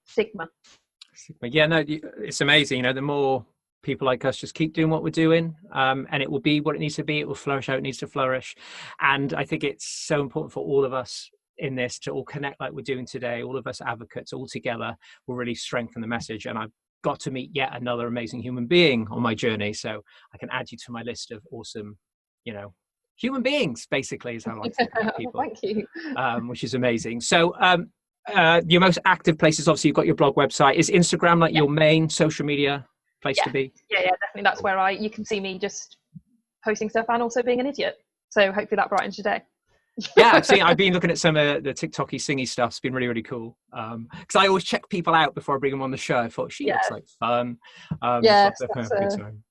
Yeah, no, it's amazing. The more people like us just keep doing what we're doing, and it will be what it needs to be. It will flourish how it needs to flourish. And I think it's so important for all of us in this to all connect like we're doing today. All of us advocates all together will really strengthen the message. And I've got to meet yet another amazing human being on my journey. So I can add you to my list of awesome, human beings, basically, is how I like to think about people. Thank you. Which is amazing. So, your most active places, obviously you've got your blog website. Is Instagram your main social media place to be? Yeah, definitely. That's where you can see me just posting stuff and also being an idiot. So hopefully that brightens your day. Yeah, I've been looking at some of the TikToky singy stuff. It's been really, really cool. Because I always check people out before I bring them on the show. I thought she looks like fun. Yes, so have a good time.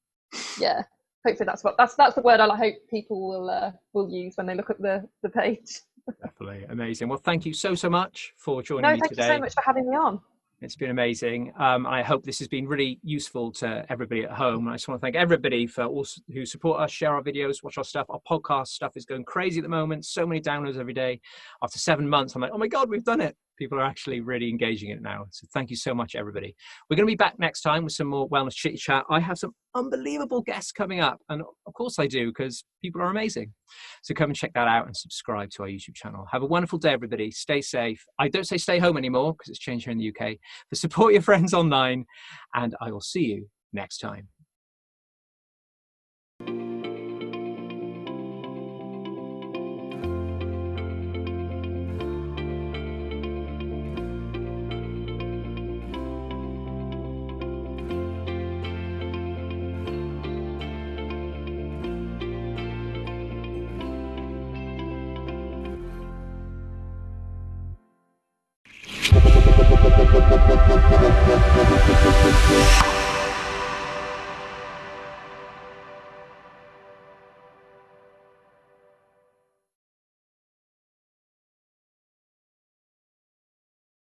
Yeah, hopefully that's the word I hope people will use when they look at the page. Definitely amazing. Well, thank you so much for joining me Thank today. you so much for having me on. It's been amazing. I hope this has been really useful to everybody at home. I just want to thank everybody for all who support us, share our videos, watch our stuff. Our podcast stuff is going crazy at the moment. So many downloads every day. After 7 months, I'm like, oh my God, we've done it. People are actually really engaging in it now. So thank you so much, everybody. We're going to be back next time with some more wellness chit chat. I have some unbelievable guests coming up. And of course I do, because people are amazing. So come and check that out and subscribe to our YouTube channel. Have a wonderful day, everybody. Stay safe. I don't say stay home anymore because it's changed here in the UK. But support your friends online. And I will see you next time.